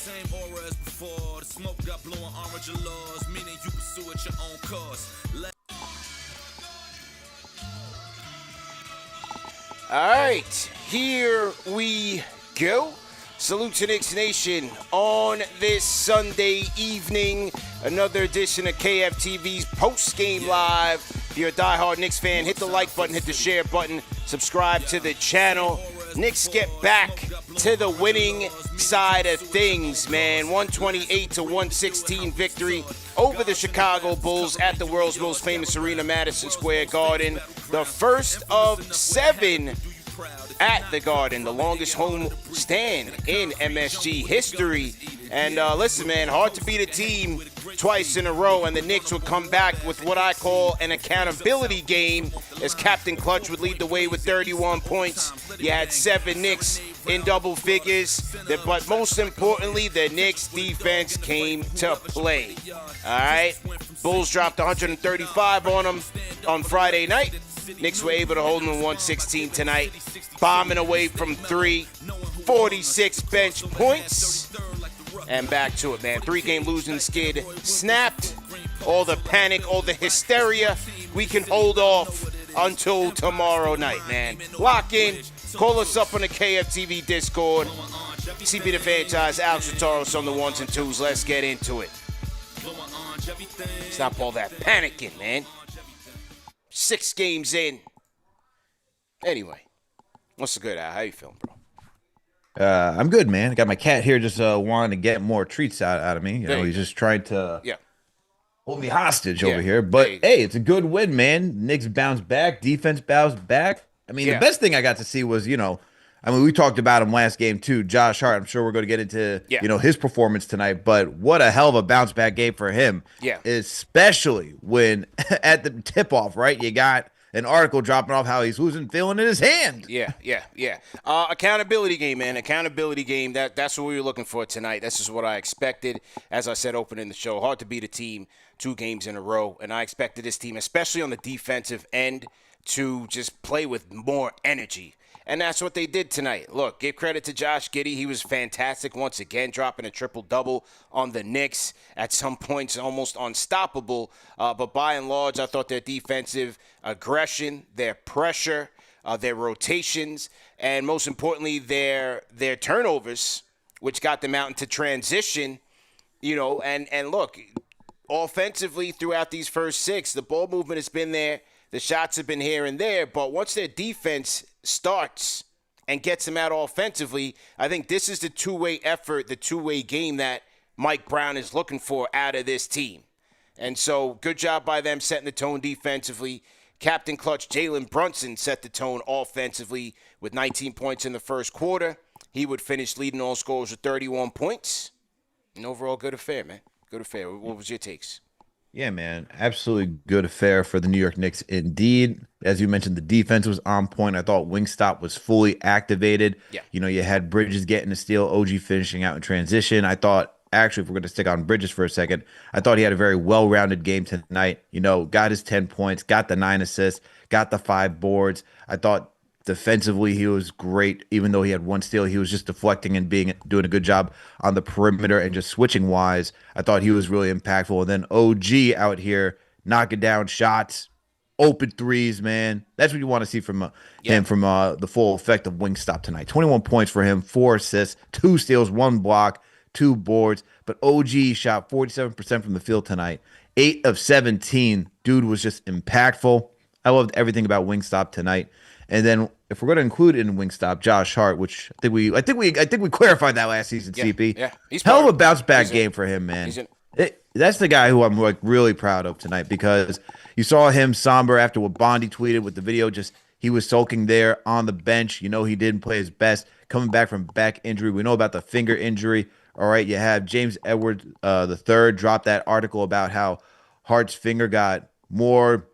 same aura as before. The smoke got blue and orange laws, meaning you pursue at your own course. All right, here we go. Salute to Knicks Nation on this Sunday evening. Another edition of KFTV's post-game live. If you're a diehard Knicks fan, hit the like button, hit the share button, subscribe to the channel. Knicks get back to the winning side of things, man. 128-116 victory over the Chicago Bulls at the world's most famous arena, Madison Square Garden. The first of 7 at the Garden, the longest home stand in MSG history. And listen, man, hard to beat a team twice in a row, and the Knicks would come back with what I call an accountability game, as Captain Clutch would lead the way with 31 points. You had 7 Knicks in double figures, but most importantly, the Knicks defense came to play. All right, Bulls dropped 135 on them on Friday night. Knicks were able to hold them in 116 tonight, bombing away from 3, 46 bench points, and back to it, man. 3-game losing skid snapped. All the panic, all the hysteria, we can hold off until tomorrow night, man. Lock in, call us up on the KFTV Discord. CP the Franchise, Alex Ritaros on the ones and twos. Let's get into it. Stop all that panicking, man. 6 games in. Anyway, what's the good, Al? How you feeling, bro? I'm good, man. I got my cat here just wanting to get more treats out of me. You know, he's just trying to hold me hostage over here. But, hey, it's a good win, man. Knicks bounced back. Defense bounced back. I mean, the best thing I got to see was, we talked about him last game, too. Josh Hart, I'm sure we're going to get into, his performance tonight. But what a hell of a bounce-back game for him. Yeah. Especially when at the tip-off, right, you got an article dropping off how he's losing feeling in his hand. Yeah. Accountability game, man. Accountability game. That's what we were looking for tonight. This is what I expected. As I said, opening the show, hard to beat a team 2 games in a row. And I expected this team, especially on the defensive end, to just play with more energy. And that's what they did tonight. Look, give credit to Josh Giddey. He was fantastic once again, dropping a triple-double on the Knicks. At some points, almost unstoppable. But by and large, I thought their defensive aggression, their pressure, their rotations, and most importantly, their turnovers, which got them out into transition, and look, offensively throughout these first 6, the ball movement has been there. The shots have been here and there, but once their defense starts and gets them out offensively, I think this is the two-way effort, the two-way game that Mike Brown is looking for out of this team. And so good job by them setting the tone defensively. Captain Clutch Jalen Brunson set the tone offensively with 19 points in the first quarter. He would finish leading all scorers with 31 points. An overall good affair, man. Good affair. What was your takes? Yeah, man. Absolutely good affair for the New York Knicks indeed. As you mentioned, the defense was on point. I thought Wingstop was fully activated. Yeah. You had Bridges getting a steal, OG finishing out in transition. I thought, actually, if we're going to stick on Bridges for a second, I thought he had a very well-rounded game tonight. Got his 10 points, got the 9 assists, got the 5 boards. I thought defensively, he was great. Even though he had 1 steal, he was just deflecting and doing a good job on the perimeter and just switching wise. I thought he was really impactful. And then OG out here knocking down shots, open threes, man. That's what you want to see from him from the full effect of Wingstop tonight. 21 points for him, 4 assists, 2 steals, 1 block, 2 boards. But OG shot 47% from the field tonight, 8 of 17. Dude was just impactful. I loved everything about Wingstop tonight. And then if we're going to include in Wingstop Josh Hart, which I think we clarified that last season, CP. Yeah, he's hell of a bounce back game for him, man. That's the guy who I'm really proud of tonight, because you saw him somber after what Bondi tweeted with the video. Just he was sulking there on the bench. He didn't play his best, coming back from back injury. We know about the finger injury. All right, you have James Edwards the third drop that article about how Hart's finger got more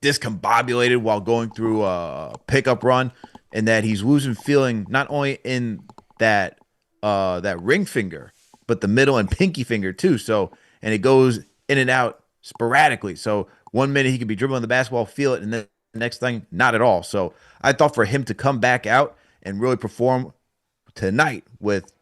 discombobulated while going through a pickup run, and that he's losing feeling not only in that ring finger, but the middle and pinky finger too. So, and it goes in and out sporadically. So 1 minute he could be dribbling the basketball, feel it, and then the next thing, not at all. So I thought for him to come back out and really perform tonight with,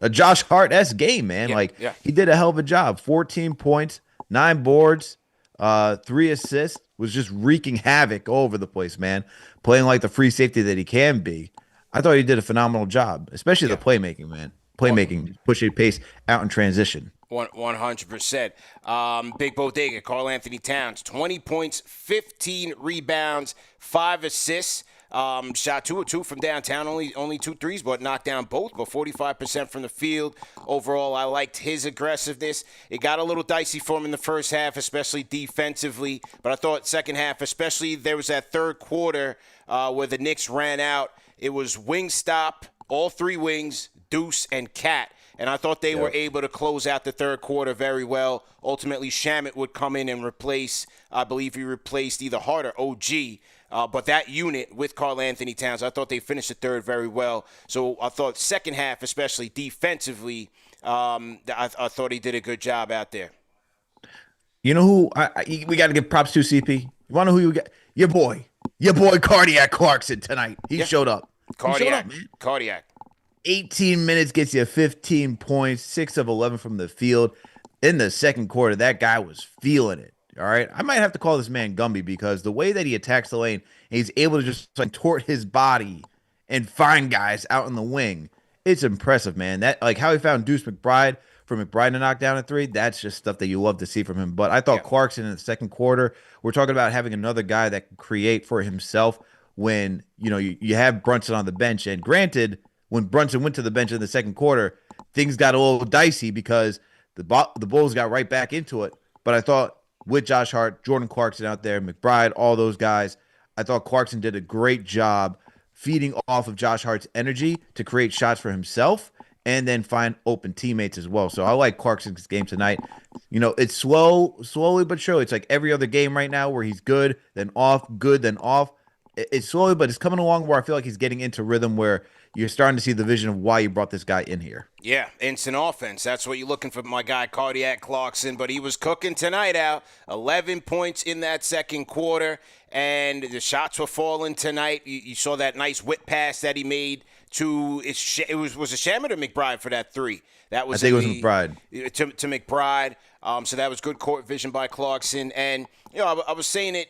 a Josh Hart-esque game, man. He did a hell of a job. 14 points, 9 boards, 3 assists, was just wreaking havoc all over the place, man. Playing like the free safety that he can be. I thought he did a phenomenal job, especially the playmaking, man. Playmaking, pushing pace out in transition. 100%. Big Bodega, Karl Anthony Towns, 20 points, 15 rebounds, 5 assists. Shot 2 of 2 from downtown, only 2 threes, but knocked down both, but 45% from the field. Overall, I liked his aggressiveness. It got a little dicey for him in the first half, especially defensively, but I thought second half, especially there was that third quarter where the Knicks ran out. It was wing stop, all 3 wings, Deuce, and Cat. And I thought they were able to close out the third quarter very well. Ultimately, Shamet would come in and replace, I believe he replaced either Hart or OG. But that unit with Karl Anthony Towns, I thought they finished the third very well. So I thought second half, especially defensively, I thought he did a good job out there. You know who we got to give props to, CP? You want to know who you got? Your boy Cardiac Clarkson tonight. He showed up. Cardiac, man. Cardiac. 18 minutes gets you 15 points, 6 of 11 from the field. In the second quarter, that guy was feeling it. All right. I might have to call this man Gumby because the way that he attacks the lane, he's able to just contort his body and find guys out in the wing. It's impressive, man. That how he found Deuce McBride for McBride to knock down a 3. That's just stuff that you love to see from him. But I thought Clarkson in the second quarter, we're talking about having another guy that can create for himself when, you have Brunson on the bench. And granted, when Brunson went to the bench in the second quarter, things got a little dicey because the Bulls got right back into it. But I thought with Josh Hart, Jordan Clarkson out there, McBride, all those guys, I thought Clarkson did a great job feeding off of Josh Hart's energy to create shots for himself and then find open teammates as well. So I like Clarkson's game tonight. It's slowly but surely. It's like every other game right now where he's good, then off, good, then off. It's slowly, but it's coming along where I feel like he's getting into rhythm where you're starting to see the vision of why you brought this guy in here. Yeah, instant offense. That's what you're looking for, my guy, Cardiac Clarkson. But he was cooking tonight out. 11 points in that second quarter, and the shots were falling tonight. You saw that nice whip pass that he made to it was a Shamet or McBride for that 3. That was I think it was McBride. To McBride. So that was good court vision by Clarkson. And I was saying it.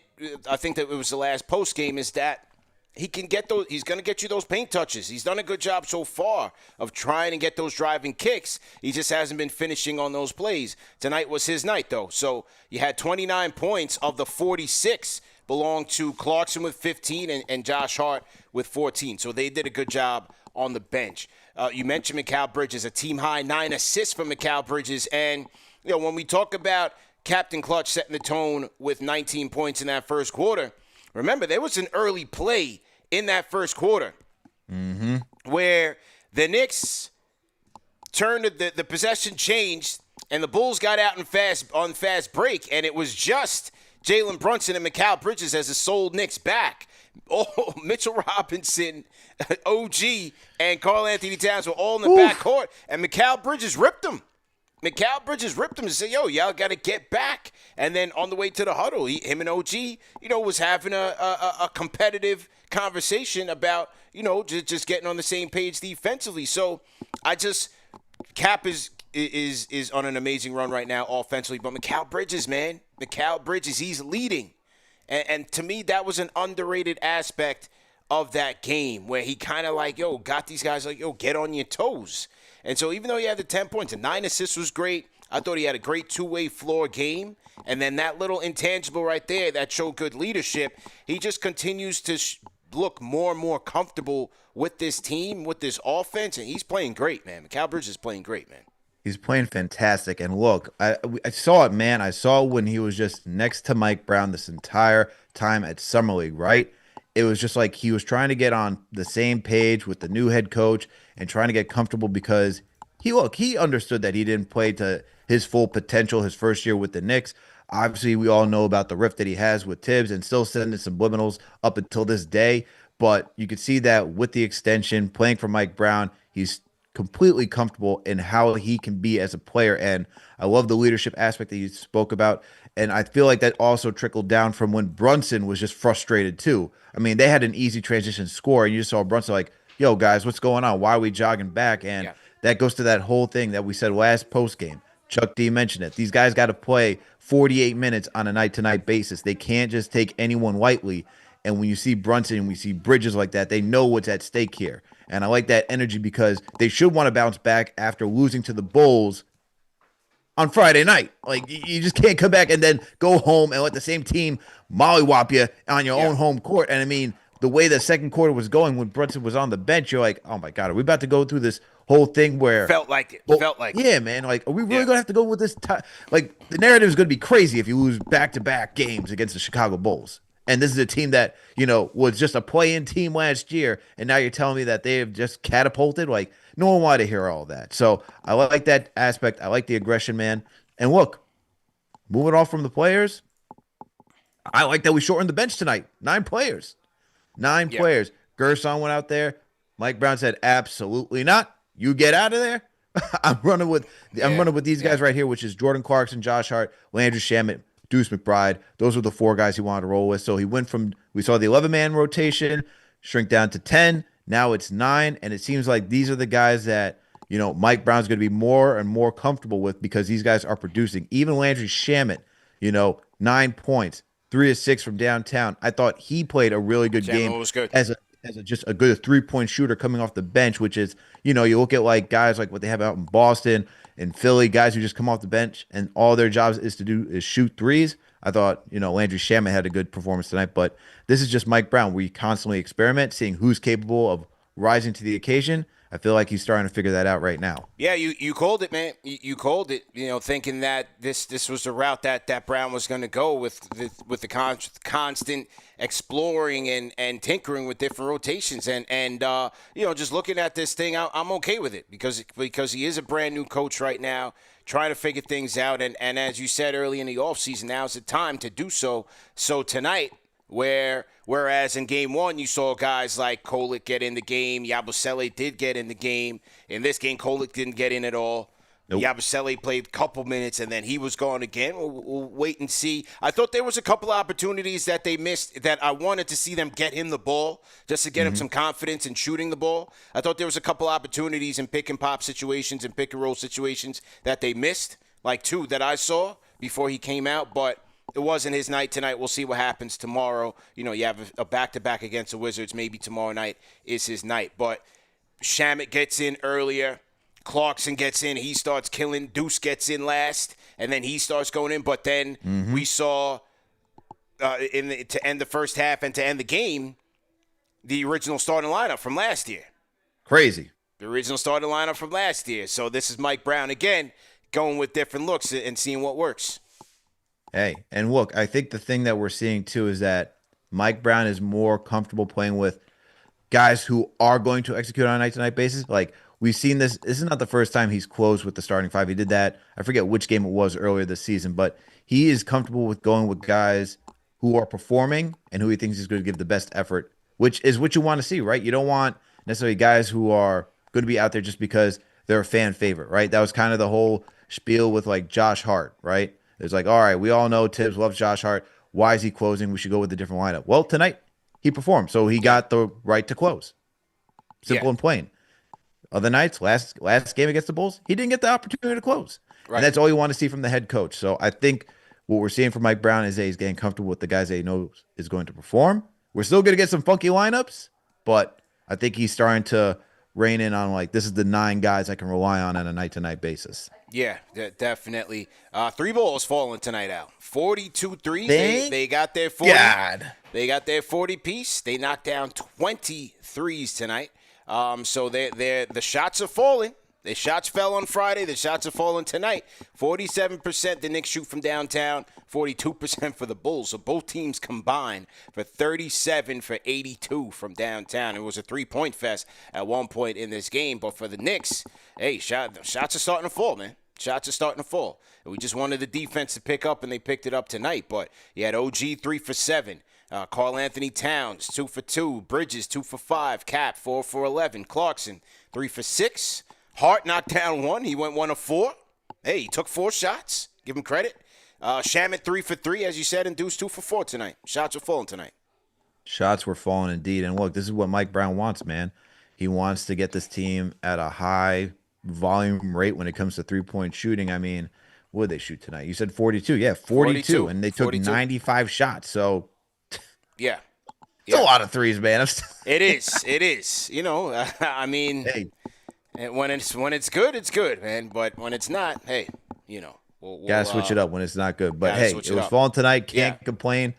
I think that it was the last post game. Is that he can get those? He's going to get you those paint touches. He's done a good job so far of trying to get those driving kicks. He just hasn't been finishing on those plays. Tonight was his night, though. So you had 29 points of the 46 belonged to Clarkson with 15 and Josh Hart with 14. So they did a good job on the bench. You mentioned Mikal Bridges, a team high 9 assists from Mikal Bridges, and when we talk about Captain Clutch setting the tone with 19 points in that first quarter. Remember, there was an early play in that first quarter where the Knicks turned the possession changed and the Bulls got out on fast break, and it was just Jalen Brunson and Mikal Bridges as the sole Knicks back. Oh, Mitchell Robinson, OG, and Karl Anthony Towns were all in the backcourt, and Mikal Bridges ripped them. And said, y'all got to get back. And then on the way to the huddle, him and OG, was having a competitive conversation about, just getting on the same page defensively. So Cap is on an amazing run right now offensively. But Mikal Bridges, man, he's leading. And to me, that was an underrated aspect of that game where he kind of got these guys get on your toes. And so even though he had the 10 points and 9 assists was great, I thought he had a great two-way floor game. And then that little intangible right there that showed good leadership, he just continues to look more and more comfortable with this team, with this offense, and he's playing great, man. Mikal Bridges is playing great, man. He's playing fantastic. And look, I saw it, man. I saw when he was just next to Mike Brown this entire time at Summer League, right? It was just like he was trying to get on the same page with the new head coach and trying to get comfortable because he understood that he didn't play to his full potential his first year with the Knicks. Obviously, we all know about the rift that he has with Tibbs and still sending subliminals up until this day. But you could see that with the extension, playing for Mike Brown, he's completely comfortable in how he can be as a player. And I love the leadership aspect that you spoke about. And I feel like that also trickled down from when Brunson was just frustrated too. I mean, they had an easy transition score, and you just saw Brunson like, yo, guys, what's going on? Why are we jogging back? And that goes to that whole thing that we said last post game. Chuck D mentioned it. These guys got to play 48 minutes on a night-to-night basis. They can't just take anyone lightly. And when you see Brunson and we see Bridges like that, they know what's at stake here. And I like that energy because they should want to bounce back after losing to the Bulls on Friday night. Like, you just can't come back and then go home and let the same team mollywop you on your own home court. And I mean, the way the second quarter was going when Brunson was on the bench, you're like, oh my God, are we about to go through this whole thing where felt like it? Yeah, man. Like, are we really gonna have to go with this? Like, the narrative is gonna be crazy if you lose back-to-back games against the Chicago Bulls. And this is a team that, was just a play-in team last year, and now you're telling me that they have just catapulted? Like, no one wanted to hear all that. So I like that aspect. I like the aggression, man. And look, moving off from the players, I like that we shortened the bench tonight. 9 players. 9 players. Gerson went out there. Mike Brown said, absolutely not. You get out of there. I'm running with these guys right here, which is Jordan Clarkson, Josh Hart, Landry Shamet, Deuce McBride. Those were the 4 guys he wanted to roll with. So he went from, we saw the 11-man rotation shrink down to 10. Now it's 9. And it seems like these are the guys that, Mike Brown's going to be more and more comfortable with because these guys are producing. Even Landry Shamet, 9 points, 3 of 6 from downtown. I thought he played a really good game was good. as just a good 3-point shooter coming off the bench, which is, you look at like guys like what they have out in Boston and Philly, guys who just come off the bench and all their jobs is shoot threes. I thought, Landry Shamet had a good performance tonight, but this is just Mike Brown. We constantly experiment, seeing who's capable of rising to the occasion. I feel like he's starting to figure that out right now. Yeah, you called it, man. You called it. Thinking that this was the route that Brown was going to go with the constant exploring and tinkering with different rotations and just looking at this thing, I'm okay with it because he is a brand new coach right now, trying to figure things out. And as you said early in the offseason, now's the time to do so. So tonight, whereas in game 1 you saw guys like Kolek get in the game, Yabusele did get in the game. In this game, Kolek didn't get in at all. Nope. Yabusele played a couple minutes and then he was gone again. We'll wait and see. I thought there was a couple of opportunities that they missed that I wanted to see them get him the ball just to get him some confidence in shooting the ball. I thought there was a couple of opportunities in pick and pop situations and pick and roll situations that they missed, like 2 that I saw before he came out, but it wasn't his night tonight. We'll see what happens tomorrow. You have a back-to-back against the Wizards. Maybe tomorrow night is his night. But Shamet gets in earlier. Clarkson gets in. He starts killing. Deuce gets in last, and then he starts going in. But then we saw to end the first half and to end the game, the original starting lineup from last year. Crazy. The original starting lineup from last year. So this is Mike Brown again, going with different looks and seeing what works. Hey, and look, I think the thing that we're seeing too is that Mike Brown is more comfortable playing with guys who are going to execute on a night-to-night basis. Like, we've seen this. This is not the first time he's closed with the starting 5. He did that. I forget which game it was earlier this season, but he is comfortable with going with guys who are performing and who he thinks is going to give the best effort, which is what you want to see, right? You don't want necessarily guys who are going to be out there just because they're a fan favorite, right? That was kind of the whole spiel with like Josh Hart, right? It's like, all right, we all know Tibbs loves Josh Hart. Why is he closing? We should go with a different lineup. Well, tonight he performed, so he got the right to close. Simple and plain. Other nights, last game against the Bulls, he didn't get the opportunity to close. Right. And that's all you want to see from the head coach. So I think what we're seeing from Mike Brown is that he's getting comfortable with the guys that he knows is going to perform. We're still going to get some funky lineups, but I think he's starting to rein in on, like, this is the 9 guys I can rely on a night-to-night basis. Yeah, definitely. 3 balls falling tonight out. 42 threes. They got their 40. God. They got their 40 piece. They knocked down 20 threes tonight. So the shots are falling. The shots fell on Friday. The shots are falling tonight. 47% the Knicks shoot from downtown, 42% for the Bulls. So both teams combined for 37 for 82 from downtown. It was a 3-point fest at one point in this game. But for the Knicks, hey, shots are starting to fall, man. Shots are starting to fall. We just wanted the defense to pick up, and they picked it up tonight. But you had OG 3 for 7. Karl Anthony Towns 2 for 2. Bridges 2 for 5. Cap 4 for 11. Clarkson 3 for 6. Hart knocked down 1. He went 1 of 4. Hey, he took 4 shots. Give him credit. Shamet 3 for 3, as you said, and Deuce 2 for 4 tonight. Shots are falling tonight. Shots were falling indeed. And look, this is what Mike Brown wants, man. He wants to get this team at a high volume rate when it comes to three-point shooting. I mean, what did they shoot tonight? You said 42. Yeah, 42, 42. And they took 42. 95 shots. So Yeah. it's a lot of threes, man. It is. It is. I mean, Hey, when it's good, it's good, man. But when it's not, hey, we'll gotta switch it up when it's not good. But gotta hey, switch it it was up. falling tonight. Can't complain.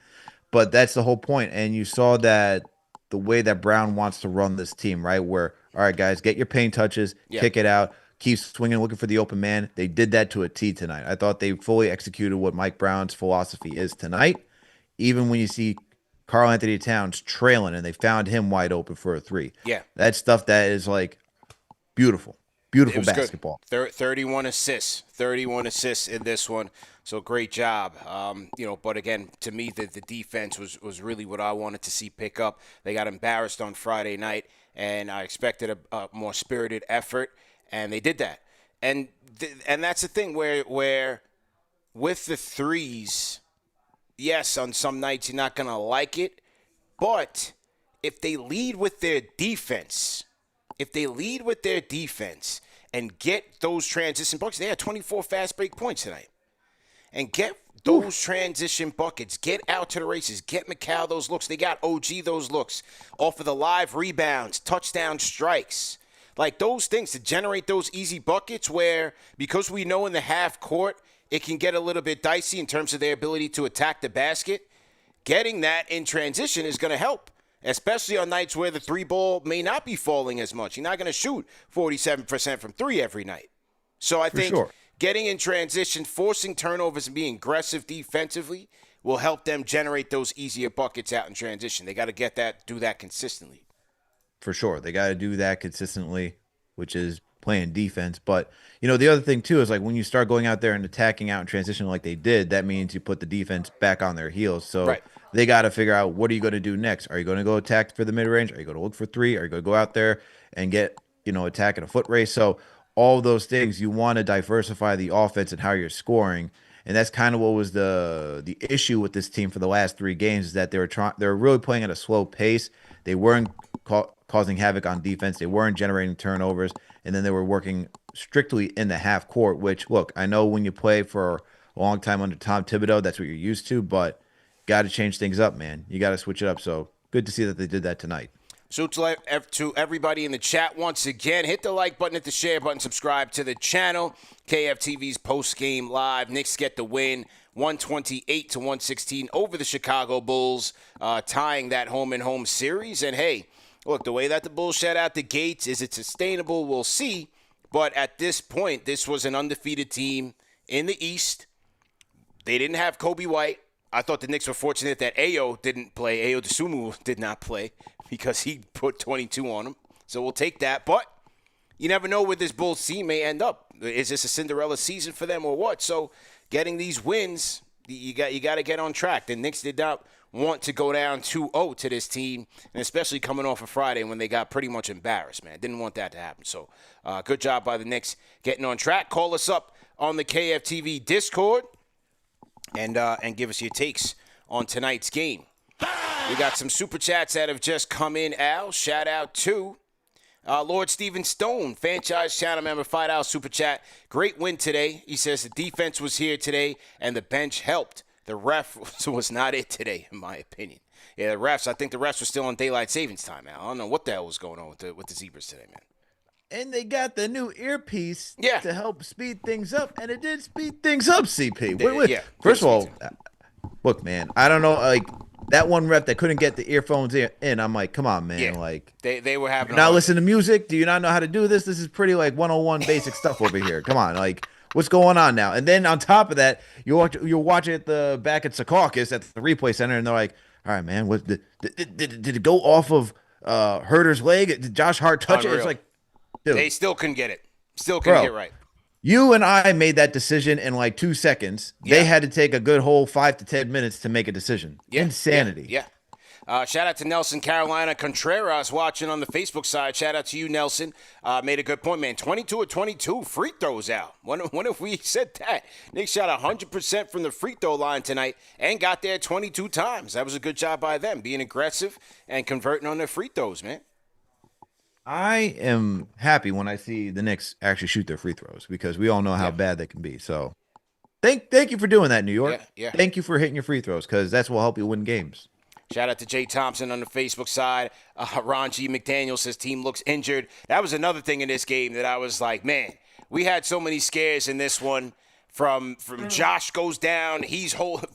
But that's the whole point. And you saw that the way that Brown wants to run this team, right? Where, all right, guys, get your paint touches, kick it out, keep swinging, looking for the open man. They did that to a T tonight. I thought they fully executed what Mike Brown's philosophy is tonight. Even when you see Karl Anthony Towns trailing and they found him wide open for a three. Yeah. That's stuff that is like beautiful. Beautiful basketball. 31 assists. 31 assists in this one. So great job. But again, to me, the defense was really what I wanted to see pick up. They got embarrassed on Friday night, and I expected a more spirited effort, and they did that. And that's the thing where with the threes, yes, on some nights you're not going to like it, but if they lead with their defense, and get those transition buckets, they had 24 fast break points tonight. And get those transition buckets. Get out to the races. Get McCall those looks. They got OG those looks. Off of the live rebounds, touchdown strikes. Like those things to generate those easy buckets where, because we know in the half court, it can get a little bit dicey in terms of their ability to attack the basket. Getting that in transition is going to help, especially on nights where the three ball may not be falling as much. You're not going to shoot 47% from three every night. So I think getting in transition, forcing turnovers, and being aggressive defensively will help them generate those easier buckets out in transition. They got to do that consistently. For sure. They got to do that consistently, which is playing defense. But, the other thing, too, is like when you start going out there and attacking out in transition like they did, that means you put the defense back on their heels. So they got to figure out, what are you going to do next? Are you going to go attack for the mid-range? Are you going to look for three? Are you going to go out there and get, attack in a foot race? So all of those things, you want to diversify the offense and how you're scoring. And that's kind of what was the issue with this team for the last three games, is that they were really playing at a slow pace. They weren't causing havoc on defense. They weren't generating turnovers. And then they were working strictly in the half court, which, look, I know when you play for a long time under Tom Thibodeau, that's what you're used to, but got to change things up, man. You got to switch it up. So good to see that they did that tonight. So to everybody in the chat, once again, hit the like button, hit the share button, subscribe to the channel. KFTV's post-game live. Knicks get the win, 128-116 over the Chicago Bulls, tying that home-and-home series. And, hey, look, the way that the Bulls shut out the gates, is it sustainable? We'll see. But at this point, this was an undefeated team in the East. They didn't have Kobe White. I thought the Knicks were fortunate that Ayo didn't play. Ayo Dosunmu did not play because he put 22 on him. So we'll take that. But you never know where this Bulls team may end up. Is this a Cinderella season for them or what? So getting these wins, you got to get on track. The Knicks did not want to go down 2-0 to this team, and especially coming off of Friday when they got pretty much embarrassed, man. Didn't want that to happen. So good job by the Knicks getting on track. Call us up on the KFTV Discord and give us your takes on tonight's game. We got some super chats that have just come in, Al. Shout out to Lord Steven Stone, franchise channel member, $5 super chat. Great win today. He says the defense was here today and the bench helped. The ref was not it today, in my opinion. Yeah, I think the refs were still on daylight savings time, Al. I don't know what the hell was going on with the Zebras today, man. And they got the new earpiece to help speed things up, and it did speed things up, CP. First of all, look, man, I don't know, like, that one rep that couldn't get the earphones in, I'm like, come on, man. Yeah, like they were having. Not listen to music? Do you not know how to do this? This is pretty like 101 basic stuff over here. Come on, like, what's going on now? And then on top of that, you're watching it back at Secaucus at the replay center, and they're like, all right, man, did it go off of Herter's leg? Did Josh Hart touch it? It's like, dude, they still couldn't get it. Still couldn't get it right. You and I made that decision in like 2 seconds. Yeah. They had to take a good whole 5 to 10 minutes to make a decision. Yeah. Insanity. Yeah. Shout out to Nelson Carolina Contreras watching on the Facebook side. Shout out to you, Nelson. Made a good point, man. 22 of 22 free throws out. When have we said that? Nick shot 100% from the free throw line tonight and got there 22 times. That was a good job by them, being aggressive and converting on their free throws, man. I am happy when I see the Knicks actually shoot their free throws because we all know how Yeah, bad they can be. So thank you for doing that, New yeah, York. yeah. Thank you for hitting your free throws because that's what will help you win games. Shout out to Jay Thompson on the Facebook side. Ron G. McDaniel says team looks injured. That was another thing in this game that I was like, man, we had so many scares in this one. From Josh goes down.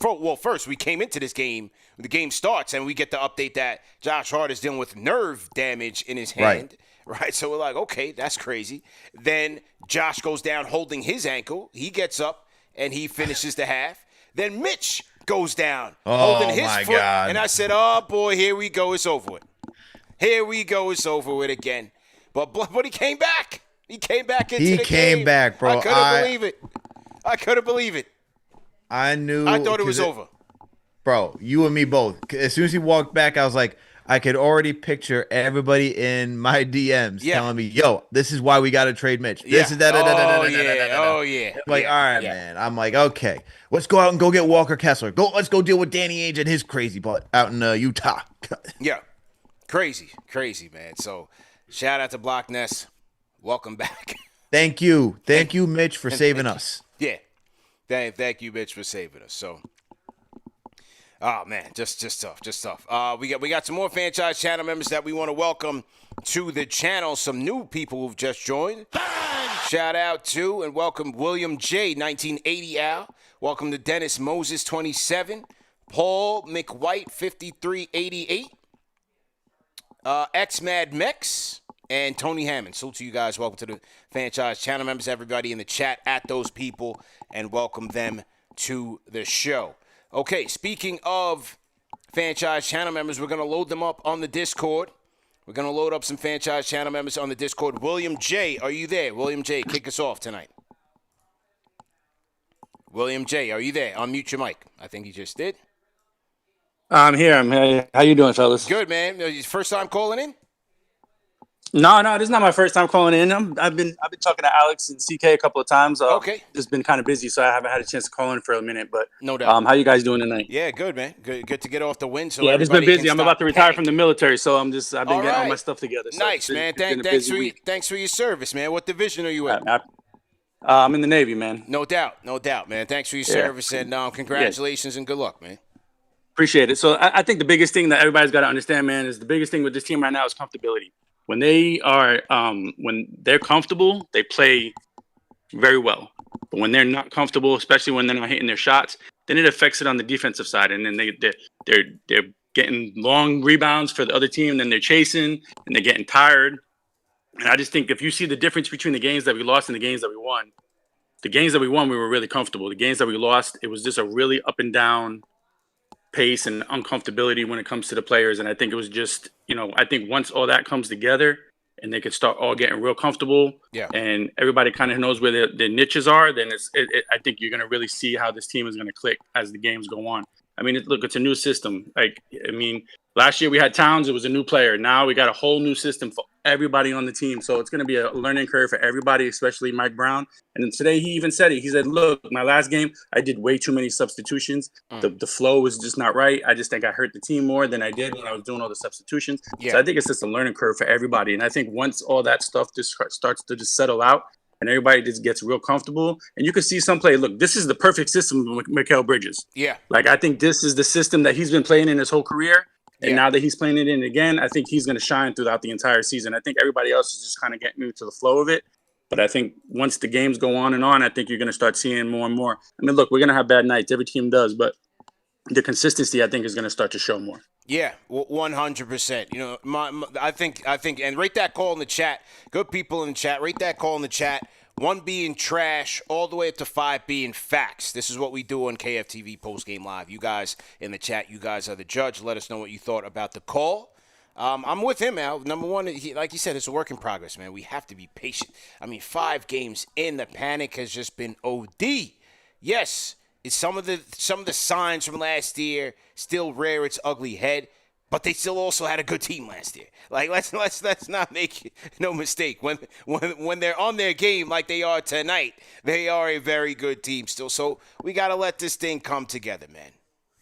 Well, first we came into this game. The game starts and we get the update that Josh Hart is dealing with nerve damage in his hand. Right. So we're like, okay, that's crazy. Then Josh goes down holding his ankle. He gets up and he finishes the half. Then Mitch goes down holding his my foot. God. And I said, oh, boy, here we go. It's over with. Here we go. It's over with again. But he came back. He came back into the game. He came back, bro. I couldn't believe it. I couldn't believe it. I knew. I thought it was over. Bro, you and me both. As soon as he walked back, I was like, I could already picture everybody in my DMs telling me, yo, this is why we got to trade Mitch. This is that. Oh, yeah. I'm like, all right, man. I'm like, okay, let's go out and go get Walker Kessler. Let's go deal with Danny Ainge and his crazy butt out in Utah. Yeah. Crazy, man. So, shout out to Block Ness. Welcome back. Thank you, Mitch, for saving us. Yeah. Thank you, Mitch, for saving us. So, oh man, just tough. We got some more franchise channel members that we want to welcome to the channel. Some new people who've just joined. Shout out to and welcome William J, 1980 Al. Welcome to Dennis Moses, 27. Paul McWhite, 5388. X Mad Mex. And Tony Hammond. Salute to you guys. Welcome to the franchise channel members, everybody in the chat, at those people, and welcome them to the show. Okay, speaking of franchise channel members, we're going to load them up on the Discord. We're going to load up some franchise channel members on the Discord. William J., are you there? William J., kick us off tonight. William J., are you there? Unmute your mic. I think he just did. I'm here. How you doing, fellas? Good, man. First time calling in? No, this is not my first time calling in. I've been talking to Alex and CK a couple of times. Okay. Just been kind of busy, so I haven't had a chance to call in for a minute. But no doubt. How you guys doing tonight? Yeah, good, man. Good to get off the win. So yeah, it's been busy. I'm about to retire from the military, so I've been getting all my stuff together. So nice, man. Thanks for your service, man. What division are you in? I'm in the Navy, man. No doubt, man. Thanks for your service, and congratulations and good luck, man. Appreciate it. So I think the biggest thing that everybody's got to understand, man, is the biggest thing with this team right now is comfortability. When they are, when they're comfortable, they play very well. But when they're not comfortable, especially when they're not hitting their shots, then it affects it on the defensive side. And then they're getting long rebounds for the other team. And then they're chasing and they're getting tired. And I just think if you see the difference between the games that we lost and the games that we won, the games that we won, we were really comfortable. The games that we lost, it was just a really up and down pace and uncomfortability when it comes to the players. And I think it was just, I think once all that comes together and they could start all getting real comfortable and everybody kind of knows where their niches are, then I think you're going to really see how this team is going to click as the games go on. I mean, it's a new system. Last year we had Towns. It was a new player. Now we got a whole new system for everybody on the team. So it's going to be a learning curve for everybody, especially Mike Brown. And then today he even said it. He said, look, my last game, I did way too many substitutions. The flow was just not right. I just think I hurt the team more than I did when I was doing all the substitutions. So I think it's just a learning curve for everybody. And I think once all that stuff just starts to just settle out and everybody just gets real comfortable, and you can see some play, look, this is the perfect system with Mikal Bridges. Yeah. I think this is the system that he's been playing in his whole career. And now that he's playing it in again, I think he's going to shine throughout the entire season. I think everybody else is just kind of getting into the flow of it. But I think once the games go on, I think you're going to start seeing more and more. I mean, look, we're going to have bad nights. Every team does. But the consistency, I think, is going to start to show more. Yeah, 100%. I think, and rate that call in the chat. Good people in the chat. Rate that call in the chat. 1 being trash, all the way up to 5 being facts. This is what we do on KFTV Postgame Live. You guys in the chat, you guys are the judge. Let us know what you thought about the call. I'm with him, Al. Number one, like you said, it's a work in progress, man. We have to be patient. 5 games in, the panic has just been OD. Yes, it's some of the signs from last year still rear its ugly head. But they still also had a good team last year. Let's not make no mistake. When they're on their game like they are tonight, they are a very good team still. So we got to let this thing come together, man.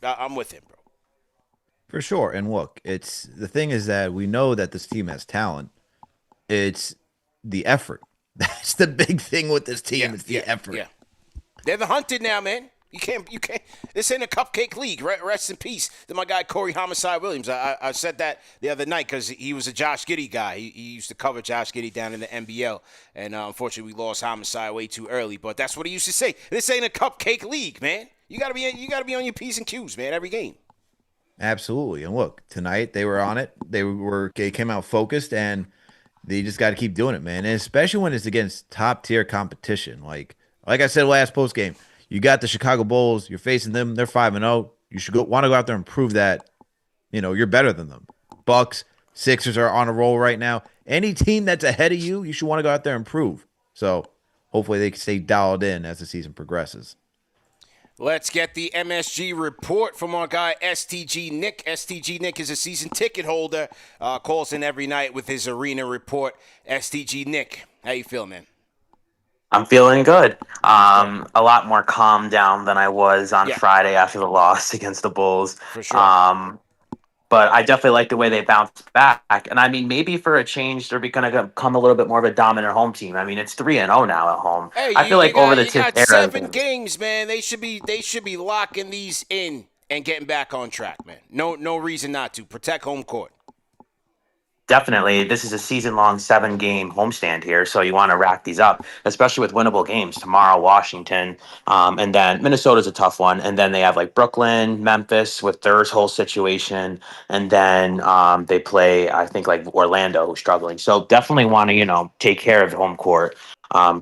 I'm with him, bro. For sure. And look, the thing is that we know that this team has talent. It's the effort. That's the big thing with this team. Yeah, It's the effort. Yeah. They're the hunted now, man. You can't. This ain't a cupcake league. Rest in peace to my guy Corey Homicide Williams. I said that the other night because he was a Josh Giddey guy. He used to cover Josh Giddey down in the NBL, and unfortunately we lost Homicide way too early. But that's what he used to say. This ain't a cupcake league, man. You gotta be on your P's and Q's, man. Every game. Absolutely. And look, tonight they were on it. They came out focused, and they just got to keep doing it, man. And especially when it's against top tier competition. Like I said last post game, you got the Chicago Bulls. You're facing them. They're 5-0. You should want to go out there and prove that you're better than them. Bucks, Sixers are on a roll right now. Any team that's ahead of you, you should want to go out there and prove. So hopefully they can stay dialed in as the season progresses. Let's get the MSG report from our guy STG Nick. STG Nick is a season ticket holder. Calls in every night with his arena report. STG Nick, how you feel, man? I'm feeling good. A lot more calm down than I was on Friday after the loss against the Bulls. For sure. But I definitely like the way they bounced back. And I mean, maybe for a change, they're going to become a little bit more of a dominant home team. I mean, it's 3-0 now at home. Hey, I feel like over the you got era, 7 games, man. They should be locking these in and getting back on track, man. No reason not to. Protect home court. Definitely. This is a season-long 7-game homestand here, so you want to rack these up, especially with winnable games. Tomorrow, Washington, and then Minnesota's a tough one, and then they have like Brooklyn, Memphis with their whole situation, and then they play, I think, like Orlando, who's struggling. So definitely want to, take care of home court.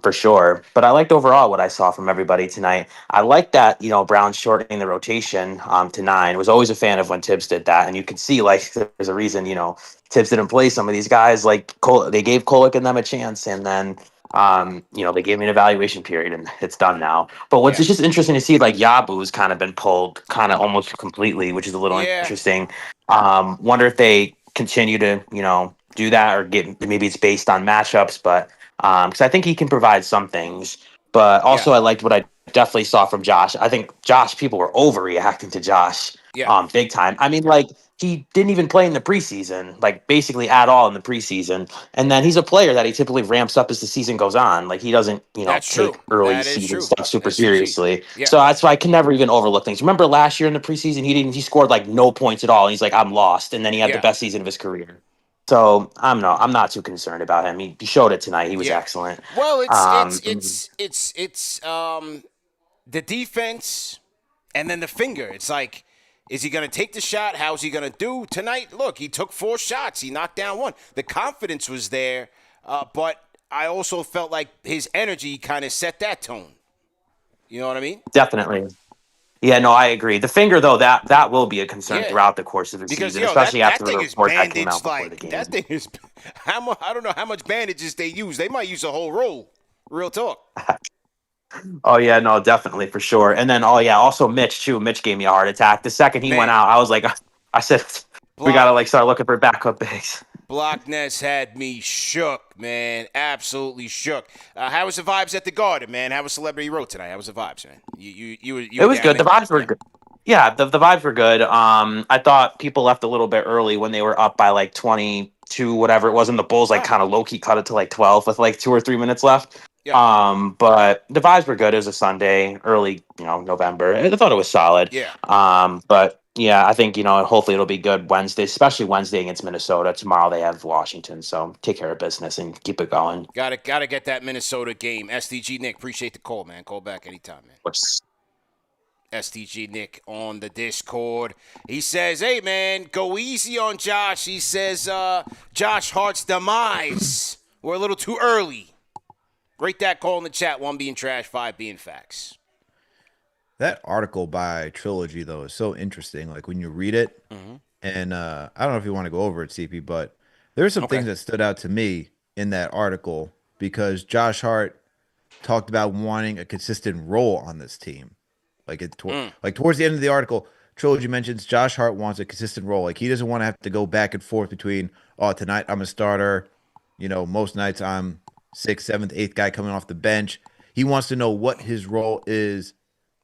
For sure. But I liked overall what I saw from everybody tonight. I like that, Brown shortening the rotation to 9. Was always a fan of when Tibbs did that. And you can see, like, there's a reason, Tibbs didn't play some of these guys. Like, they gave Kolek and them a chance. And then, they gave me an evaluation period, and it's done now. But what's it's just interesting to see, like, Yabu's kind of been pulled kind of almost completely, which is a little interesting. Wonder if they continue to, do that, or maybe it's based on matchups, but because I think he can provide some things. But also I liked what I definitely saw from Josh. I think people were overreacting to Josh big time. I mean, like, he didn't even play in the preseason, like basically at all in the preseason. And then he's a player that he typically ramps up as the season goes on. Like, he doesn't, take early season stuff super seriously. Yeah. So that's why I can never even overlook things. Remember last year in the preseason, he scored like no points at all. And he's like, I'm lost. And then he had the best season of his career. So I'm not too concerned about him. He showed it tonight. He was excellent. Well, it's the defense and then the finger. It's like, is he going to take the shot? How's he going to do tonight? Look, he took 4 shots. He knocked down 1. The confidence was there, but I also felt like his energy kind of set that tone. You know what I mean? Definitely. Yeah, no, I agree. The finger, though, that will be a concern throughout the course of the season, especially after the report that came out before the game. That thing is, I don't know how much bandages they use. They might use a whole roll. Real talk. Oh, yeah, no, definitely, for sure. And then, also Mitch, too. Mitch gave me a heart attack. The second he went out, I was like, I said, we got to, like, start looking for backup bigs. Blockness had me shook, man. Absolutely shook. How was the vibes at the Garden, man? How was Celebrity Road tonight? How was the vibes, man? It was good. The vibes were good. Yeah, the vibes were good. I thought people left a little bit early when they were up by like 22, whatever it was, and the Bulls like kind of low-key cut it to like 12 with like 2 or 3 minutes left. Yeah. But the vibes were good. It was a Sunday, early, November. I thought it was solid. Yeah. But yeah, I think, hopefully it'll be good Wednesday, especially Wednesday against Minnesota. Tomorrow they have Washington, so take care of business and keep it going. Gotta get that Minnesota game. SDG Nick, appreciate the call, man. Call back anytime, man. SDG Nick on the Discord. He says, hey, man, go easy on Josh. He says, Josh Hart's demise. We're a little too early. Rate that call in the chat. 1 being trash, 5 being facts. That article by Trilogy, though, is so interesting. Like, when you read it, and I don't know if you want to go over it, CP, but there are some things that stood out to me in that article because Josh Hart talked about wanting a consistent role on this team. Like, towards the end of the article, Trilogy mentions Josh Hart wants a consistent role. Like, he doesn't want to have to go back and forth between, tonight I'm a starter. Most nights I'm 6th, 7th, 8th guy coming off the bench. He wants to know what his role is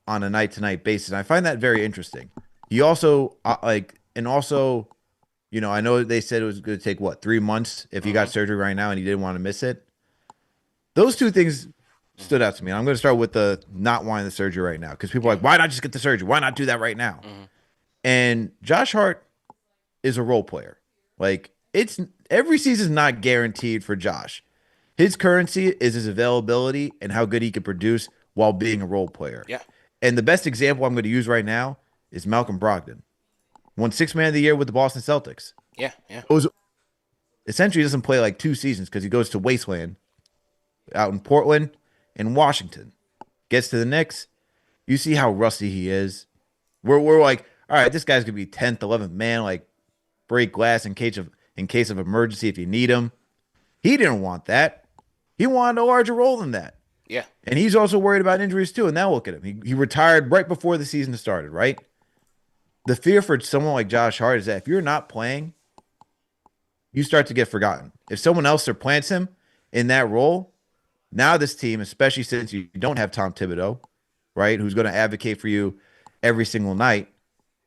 on a night-to-night basis. And I find that very interesting. He also You know, I know they said it was going to take, 3 months if he got surgery right now and he didn't want to miss it. Those two things stood out to me. I'm going to start with the not wanting the surgery right now because people are like, why not just get the surgery? Why not do that right now? And Josh Hart is a role player. Like, it's every season's not guaranteed for Josh. His currency is his availability and how good he can produce while being a role player. Yeah. And the best example I'm going to use right now is Malcolm Brogdon. Won Sixth Man of the Year with the Boston Celtics. Yeah. Essentially doesn't play like 2 seasons because he goes to Wasteland out in Portland and Washington. Gets to the Knicks. You see how rusty he is. We're like, all right, this guy's gonna be 10th, 11th man, like break glass in case of emergency if you need him. He didn't want that. He wanted a larger role than that. Yeah. And he's also worried about injuries too. And now look at him. He retired right before the season started, right? The fear for someone like Josh Hart is that if you're not playing, you start to get forgotten. If someone else supplants him in that role, now this team, especially since you don't have Tom Thibodeau, right, who's going to advocate for you every single night,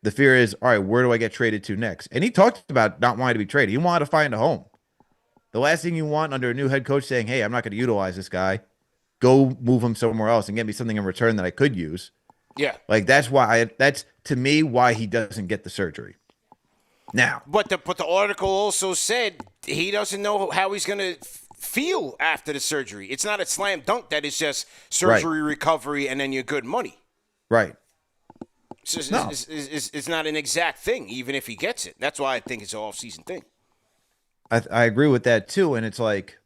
the fear is, all right, where do I get traded to next? And he talked about not wanting to be traded. He wanted to find a home. The last thing you want under a new head coach saying, hey, I'm not going to utilize this guy. Go move him somewhere else and get me something in return that I could use. Yeah. Like, that's to me why he doesn't get the surgery. Now. But the article also said he doesn't know how he's going to feel after the surgery. It's not a slam dunk that it's just surgery, recovery, and then you're good money. Right. It's not an exact thing, even if he gets it. That's why I think it's an off-season thing. I agree with that too, and it's like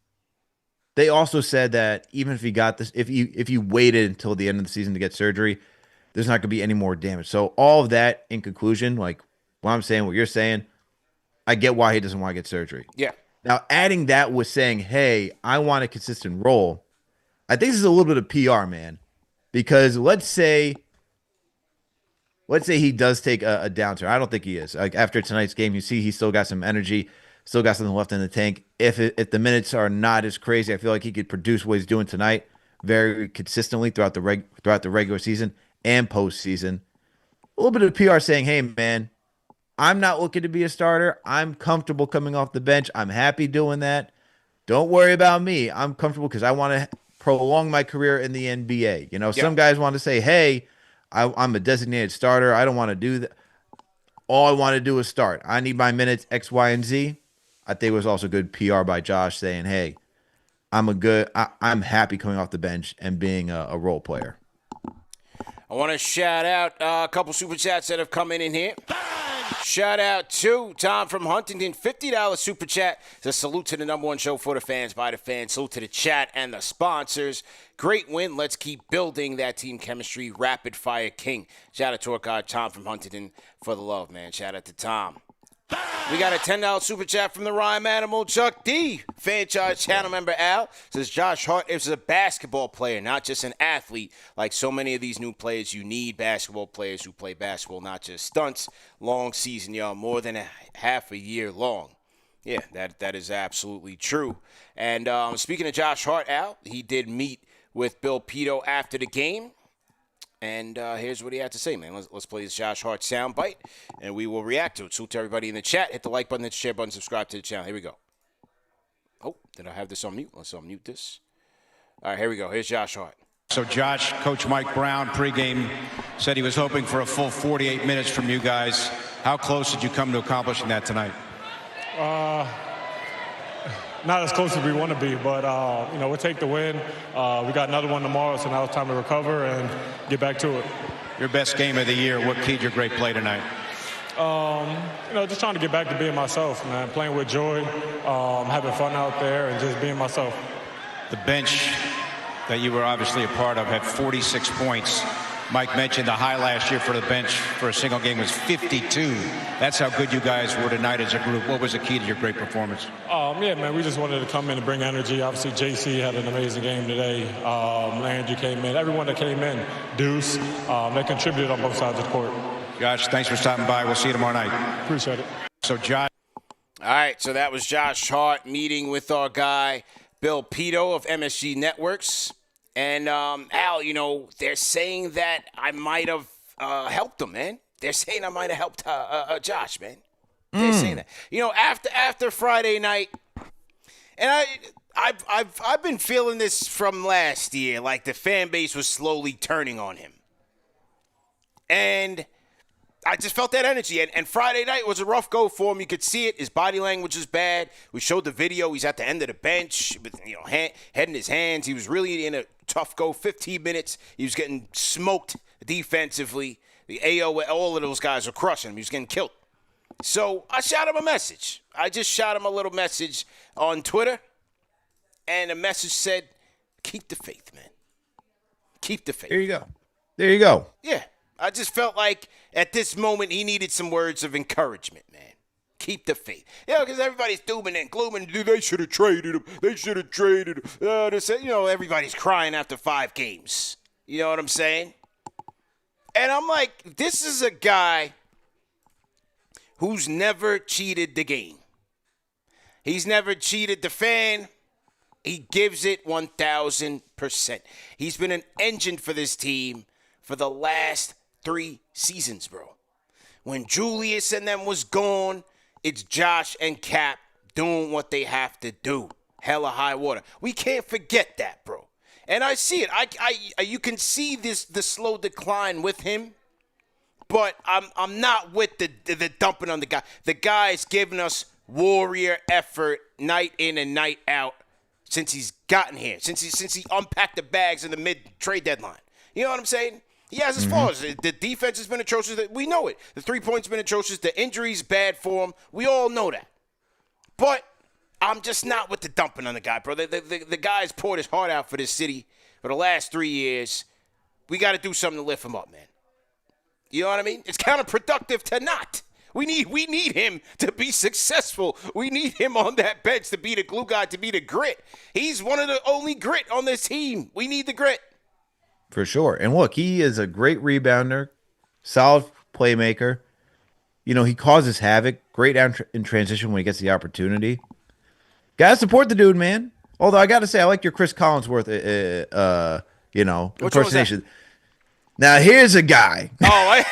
they also said that even if he got this, if you waited until the end of the season to get surgery, there's not going to be any more damage. So all of that in conclusion, like what I'm saying, what you're saying, I get why he doesn't want to get surgery. Yeah. Now adding that with saying, hey, I want a consistent role, I think this is a little bit of PR, man, because let's say he does take a downturn. I don't think he is. Like after tonight's game, you see he still got some energy, still got something left in the tank. If the minutes are not as crazy, I feel like he could produce what he's doing tonight very consistently throughout the regular season and postseason. A little bit of PR saying, hey, man, I'm not looking to be a starter. I'm comfortable coming off the bench. I'm happy doing that. Don't worry about me. I'm comfortable because I want to prolong my career in the NBA. You know, some guys want to say, hey, I'm a designated starter. I don't want to do that. All I want to do is start. I need my minutes X, Y, and Z. I think it was also good PR by Josh saying, hey, I'm happy coming off the bench and being a role player. I want to shout out a couple super chats that have come in here. Shout out to Tom from Huntington, $50 super chat. It's a salute to the number one show for the fans, by the fans. Salute to the chat and the sponsors. Great win. Let's keep building that team chemistry. Rapid Fire King. Shout out to our guy Tom from Huntington for the love, man. Shout out to Tom. We got a $10 super chat from the rhyme animal, Chuck D. Franchise channel member Al says Josh Hart is a basketball player, not just an athlete. Like so many of these new players, you need basketball players who play basketball, not just stunts. Long season, y'all, more than half a year long. Yeah, that is absolutely true. And speaking of Josh Hart, Al, he did meet with Bill Pito after the game. And here's what he had to say, man. Let's play this Josh Hart soundbite, and we will react to it. So to everybody in the chat, hit the like button, hit the share button, subscribe to the channel. Here we go. Oh, did I have this on mute? Let's unmute this. All right, here we go. Here's Josh Hart. So Josh, Coach Mike Brown pregame said he was hoping for a full 48 minutes from you guys. How close did you come to accomplishing that tonight? Not as close as we want to be, but, we'll take the win. We got another one tomorrow, so now it's time to recover and get back to it. Your best game of the year. What keyed your great play tonight? Just trying to get back to being myself, man. Playing with joy, having fun out there, and just being myself. The bench that you were obviously a part of had 46 points. Mike mentioned the high last year for the bench for a single game was 52. That's how good you guys were tonight as a group. What was the key to your great performance? We just wanted to come in and bring energy. Obviously, JC had an amazing game today. Landry came in. Everyone that came in, Deuce, they contributed on both sides of the court. Josh, thanks for stopping by. We'll see you tomorrow night. Appreciate it. So, Josh. All right, so that was Josh Hart meeting with our guy, Bill Pito of MSG Networks. And, Al, they're saying that I might have helped him, man. They're saying I might have helped Josh, man. They're saying that. You know, after Friday night, and I've been feeling this from last year, like the fan base was slowly turning on him. And I just felt that energy. And Friday night was a rough go for him. You could see it. His body language is bad. We showed the video. He's at the end of the bench with, head in his hands. He was really in a tough go. 15 minutes. He was getting smoked defensively. The AO, all of those guys were crushing him. He was getting killed. So I shot him a message. I just shot him a little message on Twitter. And the message said, keep the faith, man. Keep the faith. There you go. Yeah. I just felt like at this moment he needed some words of encouragement, man. Keep the faith. Yeah, because everybody's dooming and glooming. They should have traded him. They should have traded him. Everybody's crying after 5 games. You know what I'm saying? And I'm like, this is a guy who's never cheated the game. He's never cheated the fan. He gives it 1,000%. He's been an engine for this team for the last 3 seasons, bro. When Julius and them was gone, it's Josh and Cap doing what they have to do. Hella high water. We can't forget that, bro. And I see it. You can see the slow decline with him, but I'm not with the dumping on the guy. The guy's giving us warrior effort night in and night out since he's gotten here, since he unpacked the bags in the mid-trade deadline. You know what I'm saying? He has his flaws. The defense has been atrocious. We know it. The 3-points been atrocious. The injury's bad for him. We all know that. But I'm just not with the dumping on the guy, bro. The guy's poured his heart out for this city for the last 3 years. We got to do something to lift him up, man. You know what I mean? It's counterproductive to not. We need him to be successful. We need him on that bench to be the glue guy, to be the grit. He's one of the only grit on this team. We need the grit. For sure. And look, he is a great rebounder, solid playmaker. He causes havoc. Great out in transition when he gets the opportunity. Gotta support the dude, man. Although I gotta say, I like your Chris Collinsworth, impersonation. Now here's a guy. Oh,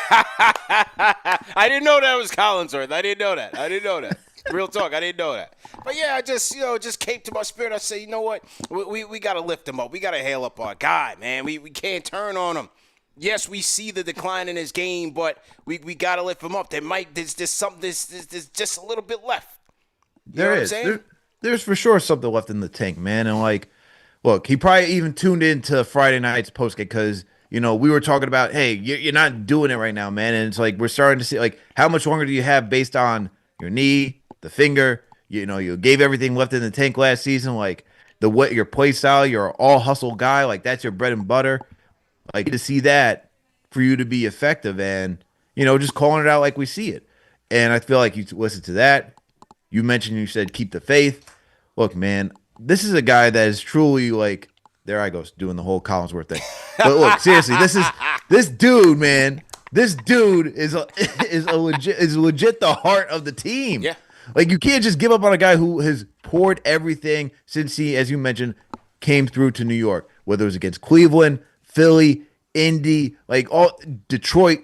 I didn't know that was Collinsworth. I didn't know that. Real talk, I didn't know that. But yeah, I just came to my spirit. I say, you know what? We got to lift him up. We got to hail up our guy, man. We can't turn on him. Yes, we see the decline in his game, but we got to lift him up. There's just a little bit left. There's for sure something left in the tank, man. And look, he probably even tuned into Friday night's postgame because we were talking about, hey, you're not doing it right now, man. And it's like we're starting to see how much longer do you have based on your knee, the finger. You gave everything left in the tank last season, your play style. You're an all hustle guy, that's your bread and butter. To see that for you to be effective and just calling it out like we see it. And I feel like you listen to that. You said keep the faith. Look, man, this is a guy that is truly there I go doing the whole Collinsworth thing. But look, seriously, this dude, man. This dude is legit the heart of the team. Yeah. You can't just give up on a guy who has poured everything since he, as you mentioned, came through to New York, whether it was against Cleveland, Philly, Indy, all Detroit,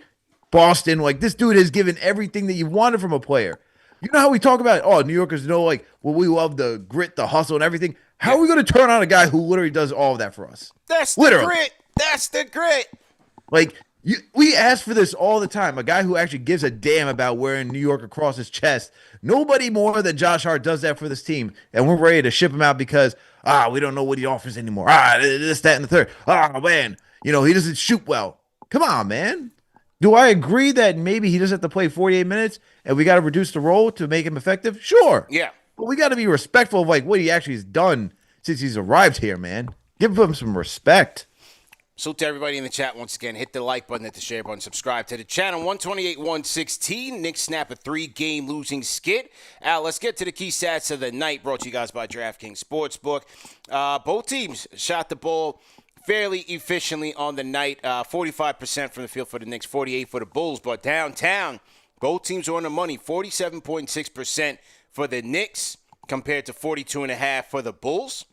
Boston. This dude has given everything that you wanted from a player. You know how we talk about, New Yorkers know, we love the grit, the hustle, and everything. How are we going to turn on a guy who literally does all of that for us? That's the grit. That's the grit. We ask for this all the time. A guy who actually gives a damn about wearing New York across his chest. Nobody more than Josh Hart does that for this team. And we're ready to ship him out because, we don't know what he offers anymore. This, that, and the third. Man, he doesn't shoot well. Come on, man. Do I agree that maybe he doesn't have to play 48 minutes and we got to reduce the role to make him effective? Sure. Yeah. But we got to be respectful of what he actually has done since he's arrived here, man. Give him some respect. Salute to everybody in the chat once again. Hit the like button, hit the share button, subscribe to the channel. 128-116. Knicks snap a 3-game losing skid. Al, let's get to the key stats of the night, brought to you guys by DraftKings Sportsbook. Both teams shot the ball fairly efficiently on the night. 45% from the field for the Knicks, 48% for the Bulls. But downtown, both teams are on the money. 47.6% for the Knicks compared to 42.5% for the Bulls.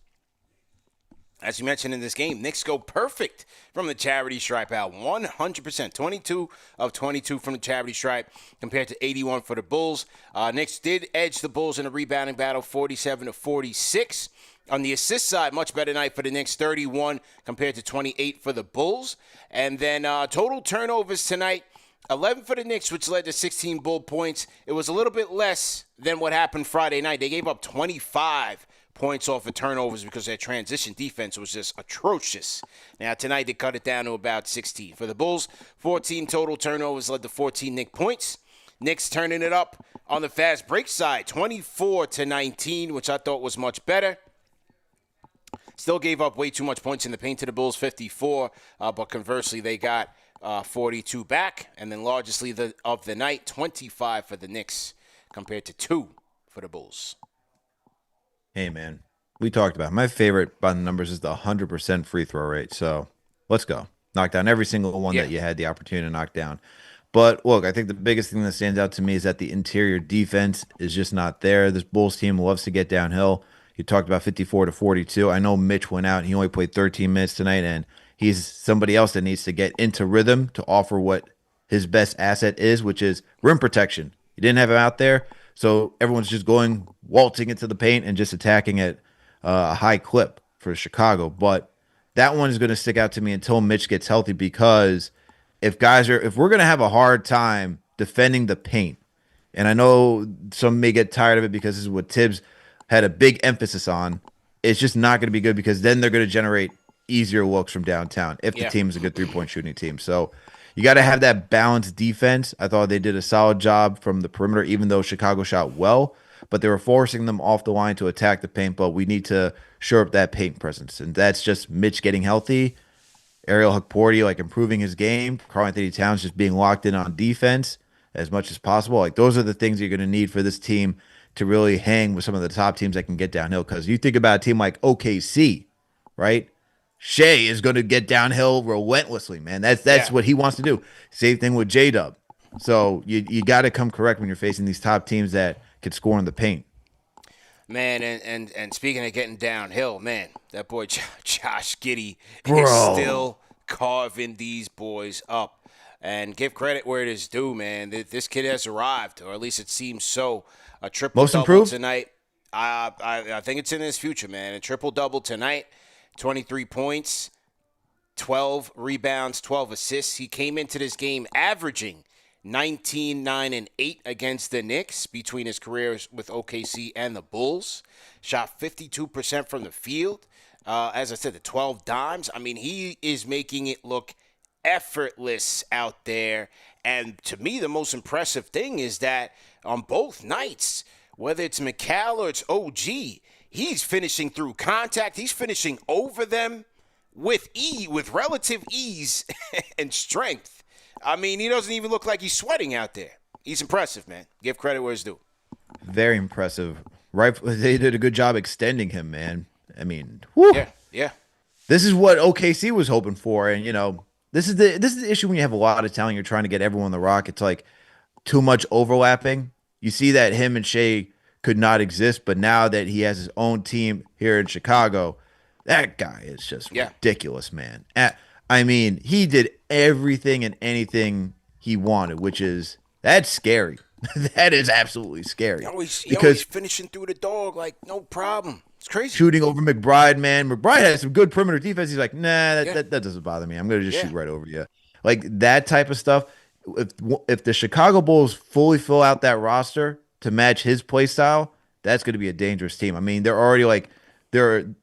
As you mentioned in this game, Knicks go perfect from the charity stripe out. 100%. 22 of 22 from the charity stripe compared to 81 for the Bulls. Knicks did edge the Bulls in a rebounding battle, 47 to 46. On the assist side, much better night for the Knicks, 31 compared to 28 for the Bulls. And then total turnovers tonight, 11 for the Knicks, which led to 16 Bull points. It was a little bit less than what happened Friday night. They gave up 25 points off of turnovers because their transition defense was just atrocious. Now, tonight they cut it down to about 16. For the Bulls, 14 total turnovers led to 14 Knicks points. Knicks turning it up on the fast break side, 24 to 19, which I thought was much better. Still gave up way too much points in the paint to the Bulls, 54, but conversely, they got 42 back. And then largest lead of the night, 25 for the Knicks compared to 2 for the Bulls. Hey, man, we talked about it. My favorite by the numbers is the 100% free throw rate. So let's go. Knock down every single one that you had the opportunity to knock down. But look, I think the biggest thing that stands out to me is that the interior defense is just not there. This Bulls team loves to get downhill. You talked about 54 to 42. I know Mitch went out. He only played 13 minutes tonight, and he's somebody else that needs to get into rhythm to offer what his best asset is, which is rim protection. You didn't have him out there. So everyone's just waltzing into the paint and just attacking at a high clip for Chicago. But that one is going to stick out to me until Mitch gets healthy, because if we're going to have a hard time defending the paint, and I know some may get tired of it because this is what Tibbs had a big emphasis on, it's just not going to be good, because then they're going to generate easier looks from downtown if the team is a good three-point shooting team. So you got to have that balanced defense. I thought they did a solid job from the perimeter, even though Chicago shot well, but they were forcing them off the line to attack the paint. But we need to shore up that paint presence, and that's just Mitch getting healthy, Ariel Hukporti improving his game, Karl-Anthony Towns just being locked in on defense as much as possible. Those are the things you're going to need for this team to really hang with some of the top teams that can get downhill. Because you think about a team like OKC, right? Shea is going to get downhill relentlessly, man. That's what he wants to do. Same thing with J-Dub. So you got to come correct when you're facing these top teams that can score in the paint. Man, and speaking of getting downhill, man, that boy Josh Giddey is still carving these boys up. And give credit where it is due, man. This kid has arrived, or at least it seems so. A triple-double tonight. I think it's in his future, man. A triple-double tonight. 23 points, 12 rebounds, 12 assists. He came into this game averaging 19, 9, and 8 against the Knicks between his careers with OKC and the Bulls. Shot 52% from the field. As I said, the 12 dimes. I mean, he is making it look effortless out there. And to me, the most impressive thing is that on both nights, whether it's McCall or it's OG, he's finishing through contact. He's finishing over them with relative ease and strength. I mean, he doesn't even look like he's sweating out there. He's impressive, man. Give credit where it's due. Very impressive. Right, they did a good job extending him, man. I mean, whew. Yeah. This is what OKC was hoping for, and this is the issue when you have a lot of talent. You're trying to get everyone on the rock. It's like too much overlapping. You see that him and Shea could not exist, but now that he has his own team here in Chicago, that guy is just ridiculous, man. I mean, he did everything and anything he wanted, that's scary. That is absolutely scary. He's finishing through the dog no problem. It's crazy. Shooting over McBride, man. McBride has some good perimeter defense. He's like, nah, that doesn't bother me. I'm going to just shoot right over you. Like that type of stuff. If the Chicago Bulls fully fill out that roster to match his play style, that's going to be a dangerous team. I mean, they're already they're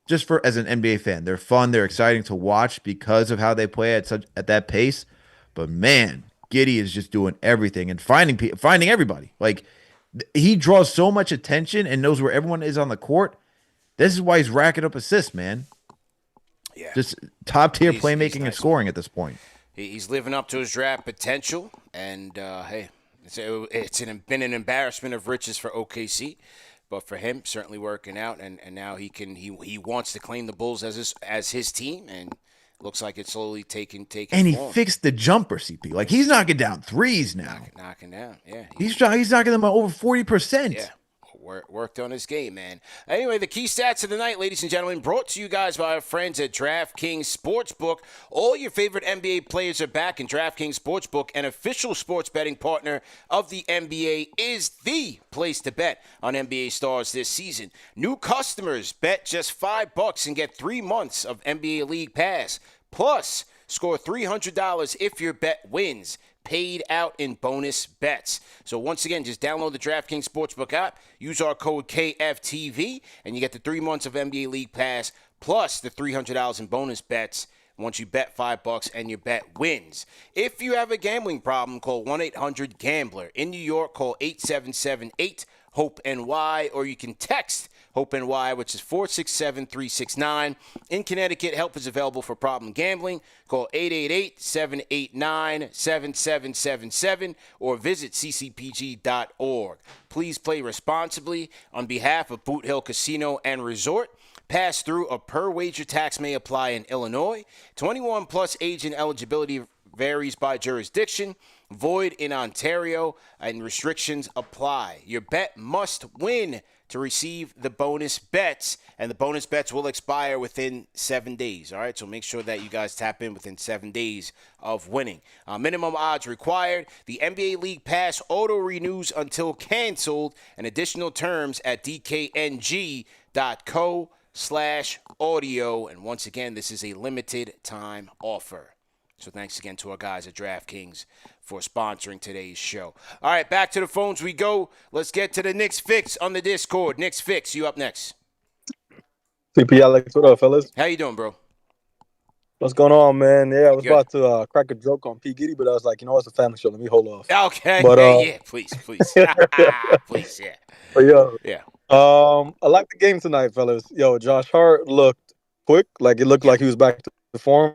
just as an NBA fan, they're fun, they're exciting to watch because of how they play at that pace. But man, Giddey is just doing everything and finding everybody. He draws so much attention and knows where everyone is on the court. This is why he's racking up assists, man. Yeah, just top tier playmaking and scoring at this point. He's living up to his draft potential, and hey, it's been an embarrassment of riches for OKC, but for him, certainly working out, and now he wants to claim the Bulls as his team, and looks like it's slowly taking and form. He fixed the jumper, CP. He's knocking down threes now. Knocking down, yeah. He's knocking them over 40%. Yeah, worked on his game, man. Anyway, the key stats of the night, ladies and gentlemen, brought to you guys by our friends at DraftKings Sportsbook. All your favorite NBA players are back, and DraftKings Sportsbook, an official sports betting partner of the NBA, is the place to bet on NBA stars this season. New customers bet just $5 and get 3 months of NBA League Pass. Plus, score $300 if your bet wins, paid out in bonus bets. So once again, just download the DraftKings Sportsbook app, use our code KFTV, and you get the 3 months of NBA League Pass plus the $300 in bonus bets once you bet $5 and your bet wins. If you have a gambling problem, call 1-800-GAMBLER. In New York, call 877-8-HOPE-NY, or you can text HOPE-NY, which is 467-369. In Connecticut, help is available for problem gambling. Call 888-789-7777 or visit ccpg.org. Please play responsibly. On behalf of Boot Hill Casino and Resort, pass through a per-wager tax may apply in Illinois. 21 plus age and eligibility varies by jurisdiction. Void in Ontario, and restrictions apply. Your bet must win to receive the bonus bets, and the bonus bets will expire within 7 days. All right, so make sure that you guys tap in within 7 days of winning. Minimum odds required. The NBA League Pass auto renews until canceled, and additional terms at dkng.co/audio. And once again, this is a limited time offer. So thanks again to our guys at DraftKings for sponsoring today's show. All right, back to the phones we go. Let's get to the Knicks Fix on the Discord. Knicks Fix, you up next. CP Alex, what up, fellas? How you doing, bro? What's going on, man? Yeah, I was about to crack a joke on P. Giddey, but I was like, you know, it's a family show. Let me hold off. Okay. But, yeah, please. Please, yeah. But, yeah. I like the game tonight, fellas. Yo, Josh Hart looked quick. Like, it looked like he was back to form.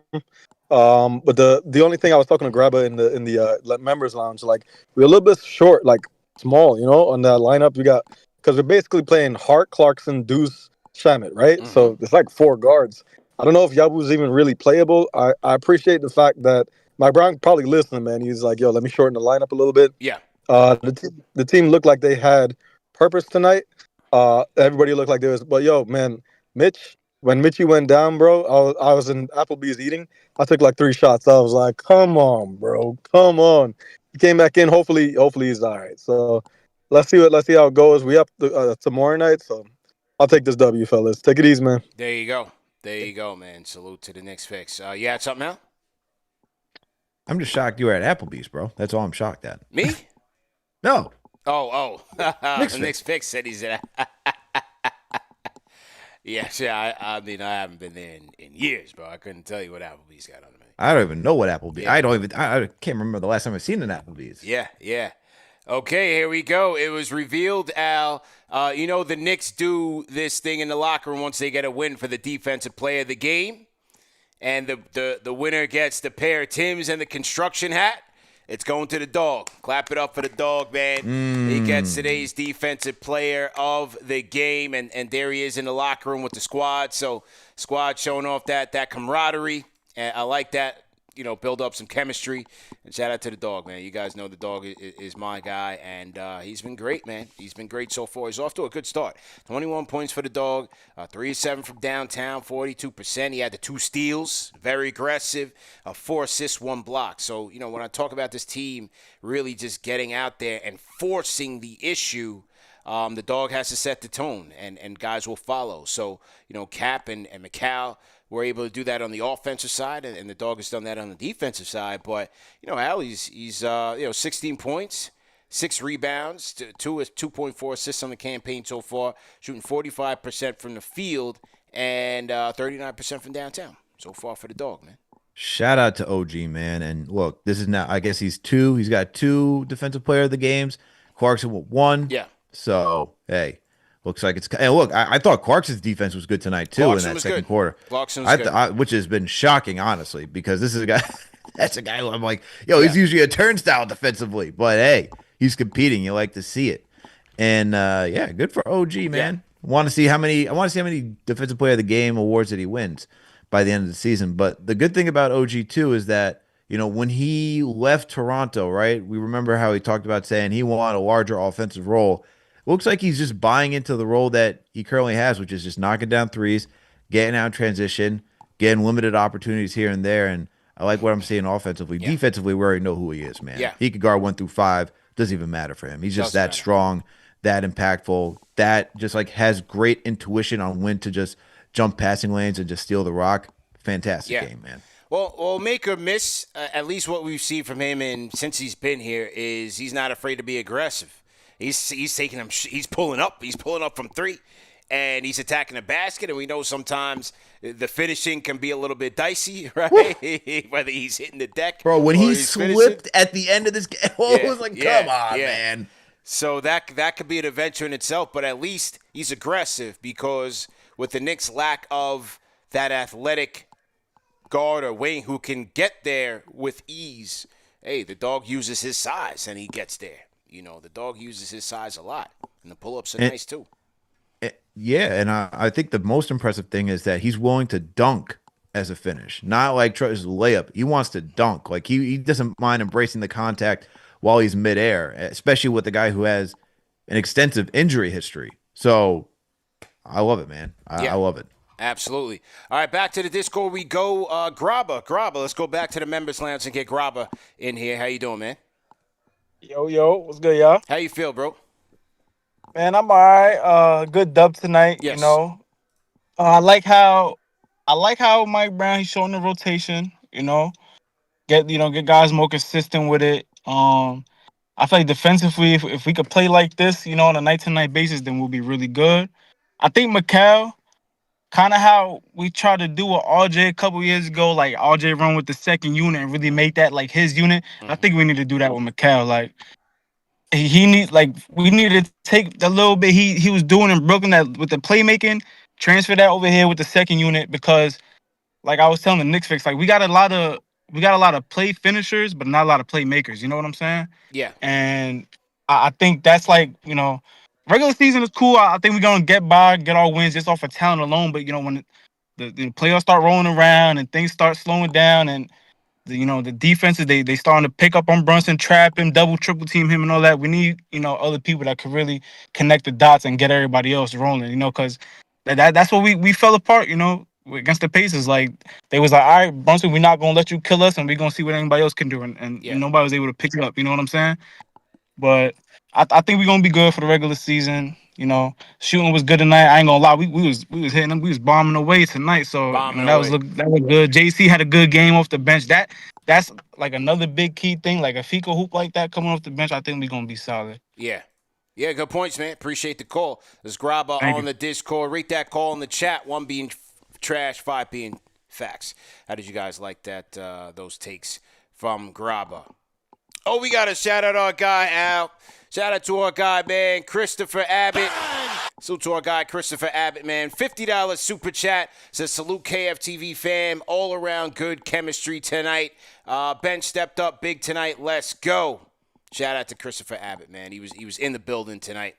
But the only thing I was talking to Grabba in the members lounge, like, we're a little bit short, like small, you know, on that lineup. We got, because we're basically playing Hart, Clarkson, Deuce, Shamit, right? Mm-hmm. So it's like 4 guards. I don't know if Yabu's even really playable. I appreciate the fact that Mike Brown probably listening, man. He's like, yo, let me shorten the lineup a little bit. Yeah. The team looked like they had purpose tonight. Everybody looked like there was, but yo, man, when Mitchie went down, bro, I was in Applebee's eating. I took like 3 shots. I was like, come on, bro. Come on. He came back in. Hopefully he's all right. So let's see how it goes. We up tomorrow night. So I'll take this W, fellas. Take it easy, man. There you go, man. Salute to the Knicks Fix. You had something else? I'm just shocked you were at Applebee's, bro. That's all I'm shocked at. Me? No. Oh. Knicks Fix said he's at. Yes, yeah. I mean, I haven't been there in years, bro. I couldn't tell you what Applebee's got on me. I don't even know what Applebee's. Yeah. I can't remember the last time I've seen an Applebee's. Yeah. Okay, here we go. It was revealed, Al. You know, the Knicks do this thing in the locker room once they get a win for the defensive player of the game, and the winner gets the pair of Timbs and the construction hat. It's going to the dog. Clap it up for the dog, man. He gets today's defensive player of the game, and there he is in the locker room with the squad. So squad showing off that camaraderie. And I like that, you know, build up some chemistry. And shout out to the dog, man. You guys know the dog is my guy, and he's been great, man. He's been great so far. He's off to a good start. 21 points for the dog, 3-7 from downtown, 42%. He had the 2 steals, very aggressive, 4 assists, 1 block. So, you know, when I talk about this team really just getting out there and forcing the issue, the dog has to set the tone, and guys will follow. So, you know, Cap and McCall were able to do that on the offensive side, and the dog has done that on the defensive side. But, you know, Al, he's 16 points, 6 rebounds, 2.4 assists on the campaign so far, shooting 45% from the field and 39% from downtown so far for the dog, man. Shout out to OG, man. And look, this is now, I guess he's 2. He's got 2 defensive player of the games. Clarkson with 1. Yeah. So, hey. Looks like it's – and look, I thought Clarkson's defense was good tonight, too, Clarkson in that second quarter. Clarkson was good. Which has been shocking, honestly, because this is a guy – that's a guy who I'm like, yo, he's usually a turnstile defensively. But, hey, he's competing. You like to see it. And, good for OG, man. I want to see how many defensive player of the game awards that he wins by the end of the season. But the good thing about OG, too, is that, you know, when he left Toronto, right, we remember how he talked about saying he wanted a larger offensive role. looks like he's just buying into the role that he currently has, which is just knocking down threes, getting out in transition, getting limited opportunities here and there. And I like what I'm seeing offensively. Yeah. Defensively, we already know who he is, man. Yeah. He could guard 1 through 5. Doesn't even matter for him. He's just Doesn't that matter. strong, that impactful, that just like has great intuition on when to just jump passing lanes and just steal the rock. Fantastic game, man. Well, make or miss, at least what we've seen from him, and since he's been here, is he's not afraid to be aggressive. He's taking them. He's pulling up. He's pulling up from 3, and he's attacking the basket. And we know sometimes the finishing can be a little bit dicey, right? Whether he's hitting the deck, bro. When he slipped finishing at the end of this game, it was like, come on, man. So that could be an adventure in itself. But at least he's aggressive, because with the Knicks' lack of that athletic guard or wing who can get there with ease, hey, the dog uses his size and he gets there. The dog uses his size a lot, and the pull-ups are nice too. Yeah, and I think the most impressive thing is that he's willing to dunk as a finish, not like try his layup. He wants to dunk. Like he doesn't mind embracing the contact while he's midair, especially with the guy who has an extensive injury history. So I love it, man. I love it. Absolutely. All right, back to the Discord we go. Grabba, let's go back to the members lounge and get Grabba in here. How you doing, man? Yo, what's good, y'all? How you feel, bro? Man, I'm all right. Good dub tonight. Yes. I like how Mike Brown, he's showing the rotation. Get guys more consistent with it. I feel like defensively, if we could play like this, on a night-to-night basis, then we'll be really good. I think Mikal, kind of how we tried to do with RJ a couple years ago, like RJ run with the second unit and really make that like his unit. I think we need to do that with Mikal. Like he needs, like we need to take the little bit he was doing in Brooklyn that with the playmaking, transfer that over here with the second unit, because like I was telling the Knicks fix, like we got a lot of play finishers, but not a lot of playmakers. You know what I'm saying? Yeah. And I think that's like, regular season is cool. I think we're gonna get our wins just off of talent alone. But when the playoffs start rolling around and things start slowing down, and the defenses they starting to pick up on Brunson, trap him, double, triple team him, and all that. We need other people that could really connect the dots and get everybody else rolling. Because that's what we fell apart. Against the Pacers, like they was like, all right, Brunson, we're not gonna let you kill us, and we're gonna see what anybody else can do, and nobody was able to pick it up. You know what I'm saying? But I think we're gonna be good for the regular season. Shooting was good tonight. I ain't gonna lie, we was hitting them, we was bombing away tonight. So that was good. JC had a good game off the bench. That's like another big key thing. Like if he could hoop like that coming off the bench, I think we're gonna be solid. Yeah, good points, man. Appreciate the call. Let's grab on the Discord. Rate that call in the chat. 1 being trash, 5 being facts. How did you guys like that? Those takes from Grabba. Oh, we got to shout out our guy, Al. Shout out to our guy, man, Christopher Abbott. Salute to our guy, Christopher Abbott, man. $50 super chat. Says, salute KFTV fam. All around good chemistry tonight. Ben stepped up big tonight. Let's go. Shout out to Christopher Abbott, man. He was in the building tonight.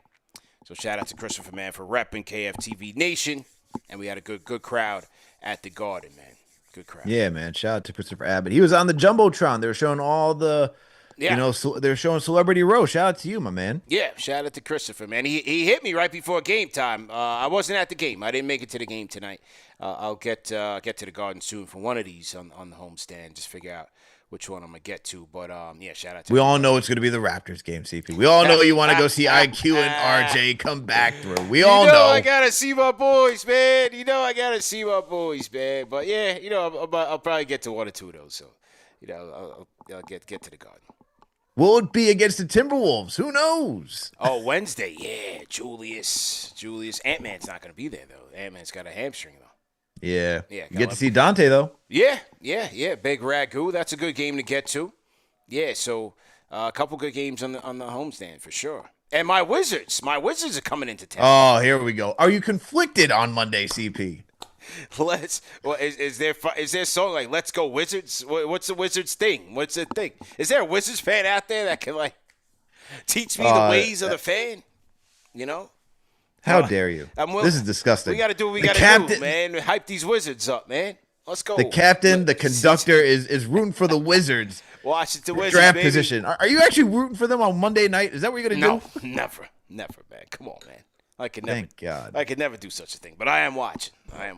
So shout out to Christopher, man, for repping KFTV Nation. And we had a good crowd at the Garden, man. Good crowd. Yeah, man. Shout out to Christopher Abbott. He was on the Jumbotron. They were showing all the, they're showing Celebrity Row. Shout out to you, my man. Yeah, shout out to Christopher, man. He hit me right before game time. I wasn't at the game. I didn't make it to the game tonight. I'll get to the Garden soon for one of these on the homestand. Just figure out which one I'm going to get to. But, shout out to We all know it's going to be the Raptors game, CP. We all know you want to go see IQ and RJ come back through. We all know. I got to see my boys, man. I got to see my boys, man. But, yeah, I'll probably get to one or two of those. So, I'll get to the Garden. Will it be against the Timberwolves? Who knows? Oh, Wednesday. Yeah, Julius. Ant-Man's not going to be there, though. Ant-Man's got a hamstring, though. Yeah. You get to see Dante, though. Yeah. Big Ragu. That's a good game to get to. Yeah, so a couple good games on the homestand for sure. And my Wizards are coming into town. Oh, here we go. Are you conflicted on Monday, CP? Is there song like "Let's Go Wizards"? What's the Wizards thing? What's the thing? Is there a Wizards fan out there that can teach me the ways of the fan? How dare you? This is disgusting. We got to do what we got to do, man. Hype these Wizards up, man. Let's go. The captain, the conductor is rooting for the Wizards. Washington Wizards, draft baby. position. Are you actually rooting for them on Monday night? Is that what you're going to do? No, Never, man. Come on, man. I could never. Thank God. I could never do such a thing. But I am watching. Man.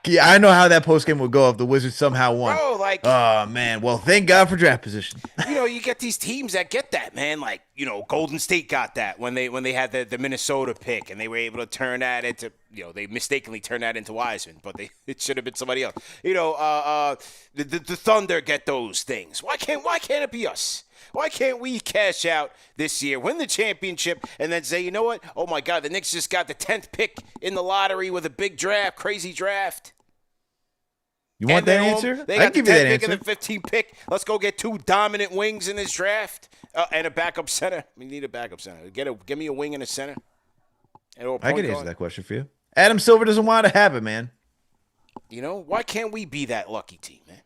Yeah, I know how that postgame would go if the Wizards somehow won. Bro, like, oh man. Well, thank God for draft position. You get these teams that get that, man. Like, Golden State got that when they had the Minnesota pick, and they were able to turn that into, they mistakenly turned that into Wiseman, but it should have been somebody else. The Thunder get those things. Why can't it be us? Why can't we cash out this year, win the championship, and then say, you know what? Oh, my God, the Knicks just got the 10th pick in the lottery with a big draft, crazy draft. You want that answer? They I got the give you 10th that pick answer. and the 15th pick. Let's go get 2 dominant wings in this draft and a backup center. We need a backup center. Give me a wing and a center. I can answer that question for you. Adam Silver doesn't want to have it, man. Why can't we be that lucky team, man?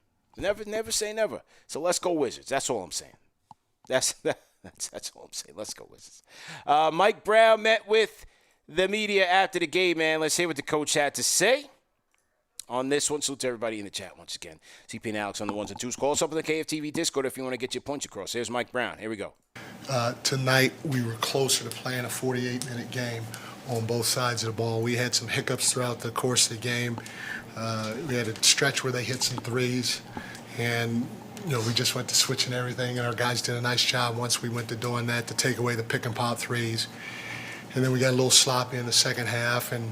Never say never. So let's go Wizards. That's all I'm saying. That's all I'm saying. Let's go Wizards. Mike Brown met with the media after the game, man. Let's hear what the coach had to say on this one. Salute to everybody in the chat once again. CP and Alex on the ones and twos. Call us up on the KFTV Discord if you want to get your points across. Here's Mike Brown. Here we go. Tonight, we were closer to playing a 48-minute game on both sides of the ball. We had some hiccups throughout the course of the game. We had a stretch where they hit some threes, and we just went to switching everything, and our guys did a nice job once we went to doing that to take away the pick-and-pop threes. And then we got a little sloppy in the second half, and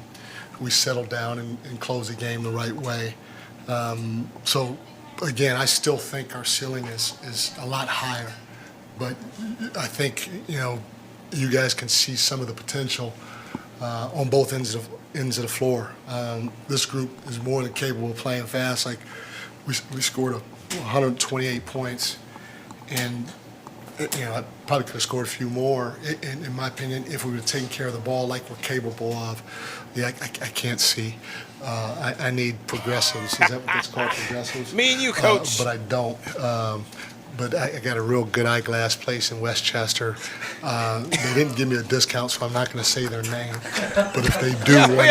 we settled down and closed the game the right way. So, again, I still think our ceiling is a lot higher. But I think, you guys can see some of the potential on both ends of the floor. This group is more than capable of playing fast. Like, we scored 128 points, and I probably could have scored a few more. In my opinion, if we would have taken care of the ball like we're capable of, I can't see. I need progressives. Is that what that's called, progressives? Me and you, Coach. But I don't. But I got a real good eyeglass place in Westchester. They didn't give me a discount, so I'm not going to say their name. But if they do, I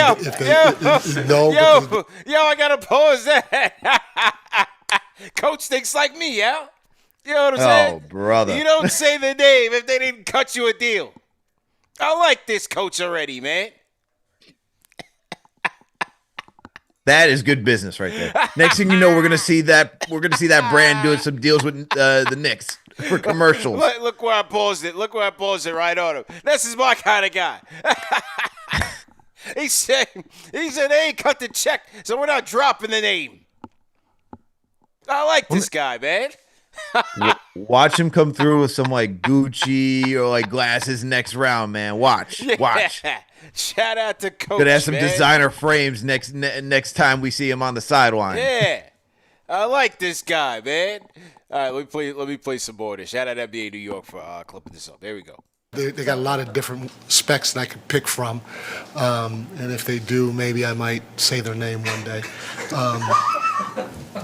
got to pause that. Coach thinks like me, yeah? You know what I'm saying? Oh, brother. You don't say the name if they didn't cut you a deal. I like this coach already, man. That is good business right there. Next thing you know, we're gonna see that brand doing some deals with the Knicks for commercials. Look where I paused it. Look where I paused it right on him. This is my kind of guy. He said they ain't cut the check, so we're not dropping the name. I like this guy, man. Watch him come through with some like Gucci or like glasses next round, man. Watch. Shout out to Coach. Gonna have some man. designer frames next time we see him on the sideline. Yeah, I like this guy, man. All right, let me play some more of this. Shout out NBA New York for clipping this up. There we go. They got a lot of different specs that I could pick from, and if they do, maybe I might say their name one day.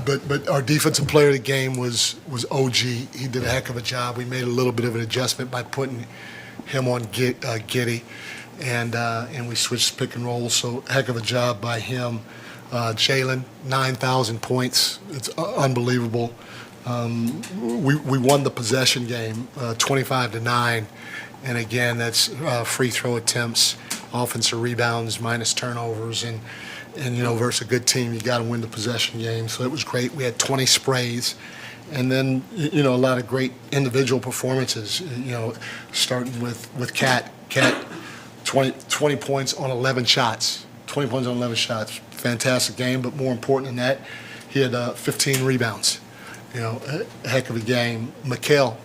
But our defensive player of the game was OG. He did a heck of a job. We made a little bit of an adjustment by putting him on Giddey, and we switched pick and roll. So heck of a job by him. Jalen, 9,000 points. It's unbelievable. We won the possession game, 25-9. And again, that's free throw attempts, offensive rebounds, minus turnovers, and versus a good team, you got to win the possession game. So it was great. We had 20 sprays, and then a lot of great individual performances. Starting with Cat, 20 points on 11 shots. 20 points on 11 shots. Fantastic game, but more important than that, he had 15 rebounds. A heck of a game. Mikal,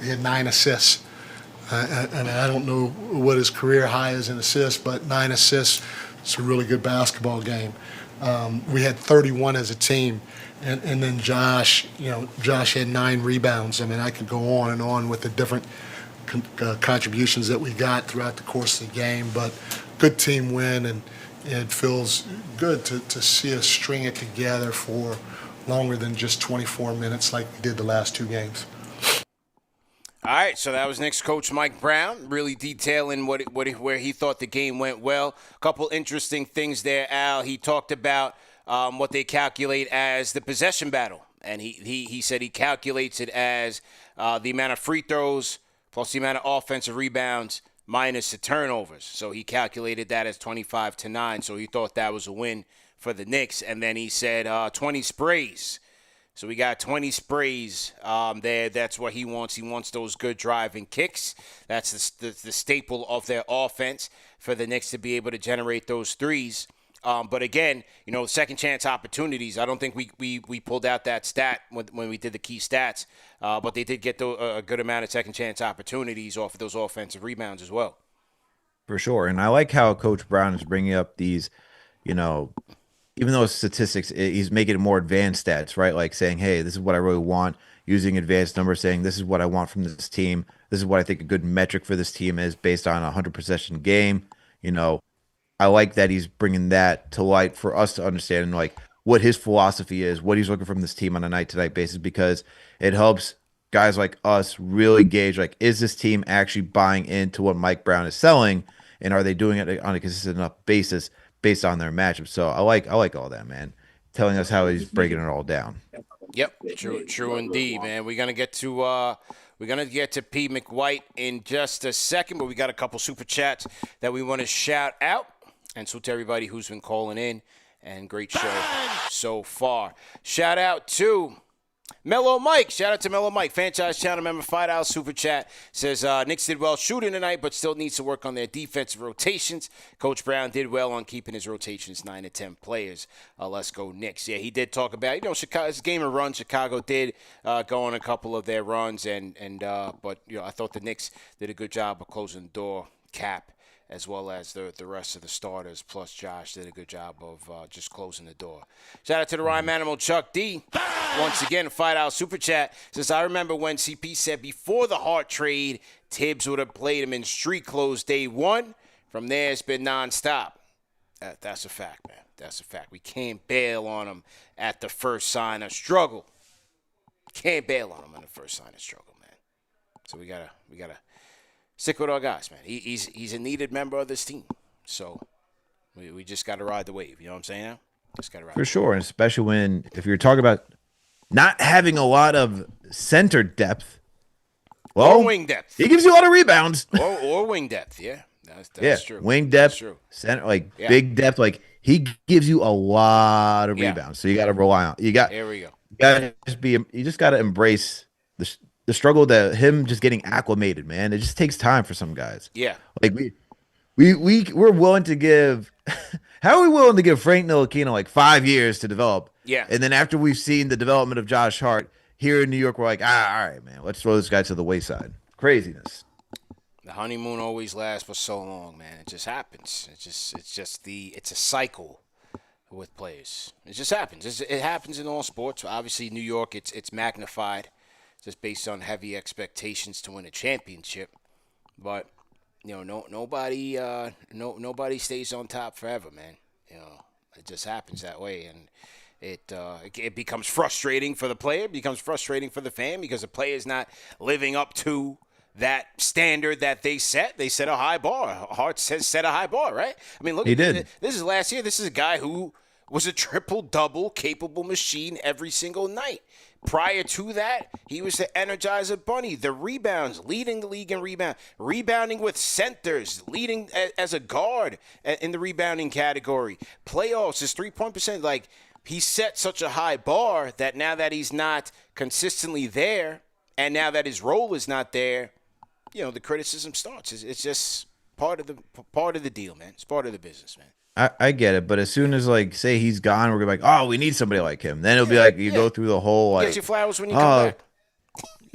he had 9 assists. And I don't know what his career high is in assists, but 9 assists, it's a really good basketball game. We had 31 as a team, and then Josh had 9 rebounds. I mean, I could go on and on with the different contributions that we got throughout the course of the game, but good team win, and it feels good to see us string it together for longer than just 24 minutes like we did the last 2 games. All right, so that was Knicks coach Mike Brown, really detailing where he thought the game went well. A couple interesting things there, Al. He talked about what they calculate as the possession battle, and he said he calculates it as the amount of free throws plus the amount of offensive rebounds minus the turnovers. So he calculated that as 25-9. So he thought that was a win for the Knicks. And then he said 20 sprays. So we got 20 sprays there. That's what he wants. He wants those good driving kicks. That's the staple of their offense for the Knicks to be able to generate those threes. But again, second chance opportunities. I don't think we pulled out that stat when we did the key stats. But they did get a good amount of second chance opportunities off of those offensive rebounds as well. For sure. And I like how Coach Brown is bringing up these, even though statistics, he's making it more advanced stats, right? Like saying, hey, this is what I really want, using advanced numbers, saying this is what I want from this team. This is what I think a good metric for this team is based on a 100 possession game. I like that he's bringing that to light for us to understand like what his philosophy is, what he's looking from this team on a night-to-night basis, because it helps guys like us really gauge, like, is this team actually buying into what Mike Brown is selling, and are they doing it on a consistent enough basis based on their matchup? So I like all that, man. Telling us how he's breaking it all down. Yep, true indeed, man. We're gonna get to P. McWhite in just a second, but we got a couple super chats that we want to shout out, and so to everybody who's been calling in, and great show so far. Shout out to Mellow Mike. Shout out to Mellow Mike. Franchise channel member, $5 super chat. Says, Knicks did well shooting tonight, but still needs to work on their defensive rotations. Coach Brown did well on keeping his rotations 9 to 10 players. Let's go Knicks. Yeah, he did talk about, Chicago's game of runs. Chicago did go on a couple of their runs, but I thought the Knicks did a good job of closing the door. Cap, as well as the rest of the starters, plus Josh, did a good job of just closing the door. Shout out to the Rhyme Animal, Chuck D. Once again, $5 super chat. Says, I remember when CP said before the Hart trade, Tibbs would have played him in street clothes day one. From there, it's been nonstop. That's a fact, man. That's a fact. We can't bail on him at the first sign of struggle. Can't bail on him on the first sign of struggle, man. So we gotta stick with our guys, man. He's a needed member of this team. So we just got to ride the wave. You know what I'm saying now? Just got to ride. For sure, and especially if you're talking about not having a lot of center depth. Well, or wing depth. He gives you a lot of rebounds. Or wing depth, yeah. That's true. Wing depth, that's true. Center, big depth. Like, he gives you a lot of rebounds. So you got to rely on. There we go. You just got to embrace the struggle that him just getting acclimated, man. It just takes time for some guys. Yeah. Like we're willing to give how are we willing to give Frank Ntilikina like 5 years to develop? Yeah. And then after we've seen the development of Josh Hart here in New York, we're like, all right, man, let's throw this guy to the wayside. Craziness. The honeymoon always lasts for so long, man. It just happens. It's a cycle with players. It just happens. It happens in all sports. Obviously, New York, it's magnified just based on heavy expectations to win a championship. But nobody stays on top forever, man. It just happens that way, and it becomes frustrating for the player. It becomes frustrating for the fan because the player is not living up to that standard that they set. They set a high bar. Hart set a high bar, right? I mean, look, he did. This is last year. This is a guy who was a triple-double capable machine every single night. Prior to that, he was the Energizer Bunny, the rebounds, leading the league in rebounding with centers, leading as a guard in the rebounding category. Playoffs, his three-point percent, like, he set such a high bar that now that he's not consistently there, and now that his role is not there, the criticism starts. It's just part of the deal, man. It's part of the business, man. I get it, but as soon as say he's gone, we're gonna be like, oh, we need somebody like him. Then it'll be like you go through the whole Get your flowers when you come back.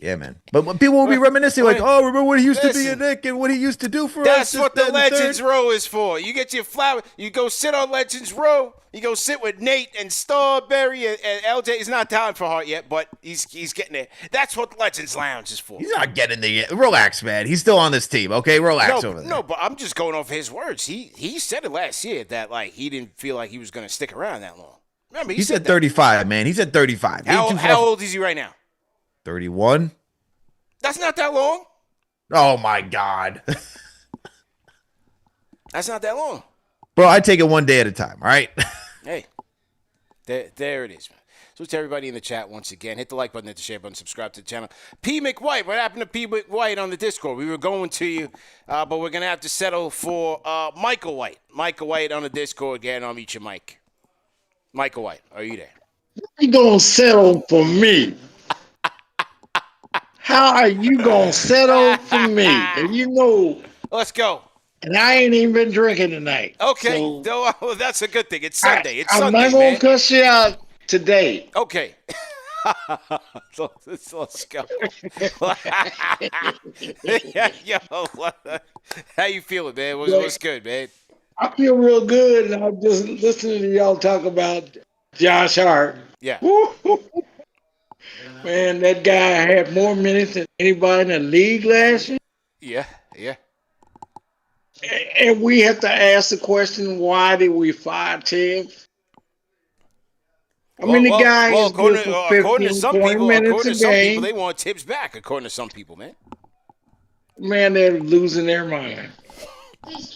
Yeah, man. But when people will be reminiscing, like, oh, remember when he used to be a Knick and what he used to do for us. That's what the Legends Row is for. You get your flower. You go sit on Legends Row. You go sit with Nate and Starberry and LJ. It's not time for Hart yet, but he's getting there. That's what Legends Lounge is for. He's not getting there yet. Relax, man. He's still on this team, okay? Relax over there. No, but I'm just going off his words. He said it last year that he didn't feel like he was going to stick around that long. Remember, he said 35, man. He said 35. How old is he right now? 31. That's not that long. Oh, my God. That's not that long. Bro, I take it one day at a time, all right? Hey, there it is, man. Salute to everybody in the chat once again. Hit the like button, hit the share button, subscribe to the channel. P. McWhite, what happened to P. McWhite on the Discord? We were going to you, but we're going to have to settle for Michael White. Michael White on the Discord. Get on, mute your mic. Michael White, are you there? You gonna settle for me? How are you gonna settle for me? And you know, let's go. And I ain't even been drinking tonight. Okay, so well, that's a good thing. It's Sunday. I'm not gonna cuss you out today. Okay. Let's go. How you feeling, man? What's good, man? I feel real good, and I'm just listening to y'all talk about Josh Hart. Yeah. Man, that guy had more minutes than anybody in the league last year. Yeah. And we have to ask the question, why did we fire Tibbs? The guy is good for 15, 20 minutes a game. They want Tibbs back, according to some people, man. Man, they're losing their mind.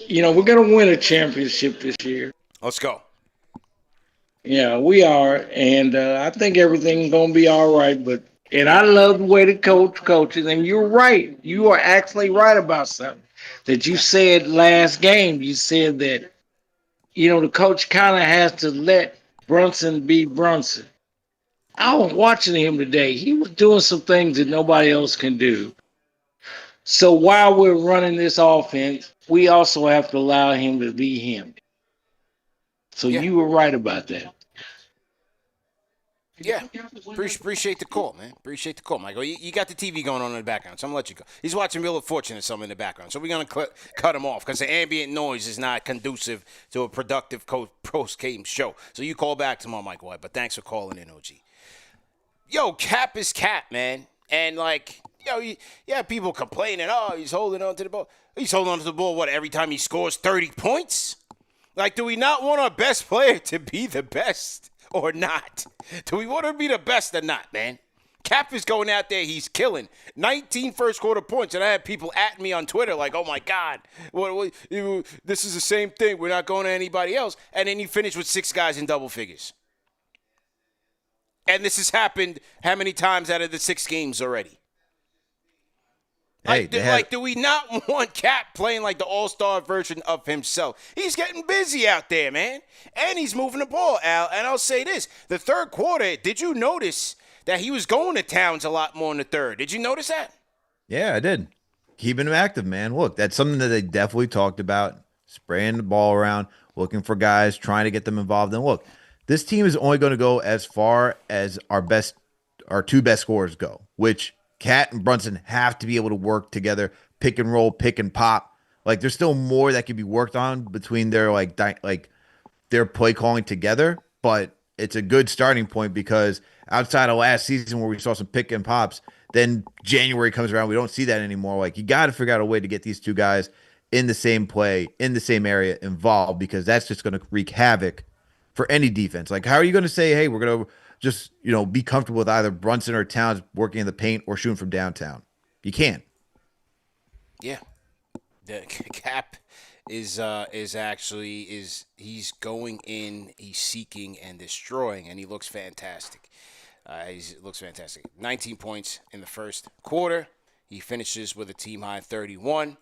We're going to win a championship this year. Let's go. Yeah, we are. And I think everything's going to be all right. And I love the way the coach coaches. And you're right. You are actually right about something that you said last game. You said that, the coach kind of has to let Brunson be Brunson. I was watching him today. He was doing some things that nobody else can do. So while we're running this offense, we also have to allow him to be him. So you were right about that. Yeah, appreciate the call, man. Appreciate the call, Michael. You got the TV going on in the background, so I'm going to let you go. He's watching Wheel of Fortune or something in the background, so we're going to cut him off because the ambient noise is not conducive to a productive post-game show. So you call back tomorrow, Michael White, but thanks for calling in, OG. Yo, Cap is Cap, man. And, people complaining, he's holding on to the ball. He's holding on to the ball, every time he scores 30 points? Do we not want our best player to be the best or not? Do we want to be the best or not, man? Cap is going out there. He's killing 19 first-quarter points. And I had people at me on Twitter oh, my God, this is the same thing. We're not going to anybody else. And then he finished with 6 guys in double figures. And this has happened how many times out of the 6 games already? Hey, do we not want Cap playing like the all-star version of himself? He's getting busy out there, man. And he's moving the ball, Al. And I'll say this. The third quarter, did you notice that he was going to Towns a lot more in the third? Did you notice that? Yeah, I did. Keeping him active, man. Look, that's something that they definitely talked about. Spraying the ball around, looking for guys, trying to get them involved. And look, this team is only going to go as far as our 2 best scorers go, which Cat and Brunson have to be able to work together, pick and roll, pick and pop. There's still more that can be worked on between their their play calling together, but it's a good starting point because outside of last season where we saw some pick and pops, then January comes around, we don't see that anymore. You got to figure out a way to get these 2 guys in the same play, in the same area, involved, because that's just going to wreak havoc for any defense. How are you going to say, hey, we're going to just, be comfortable with either Brunson or Towns working in the paint or shooting from downtown? You can't. Yeah. The Cap is he's going in, he's seeking and destroying, and he looks fantastic. He looks fantastic. 19 points in the first quarter. He finishes with a team-high 31.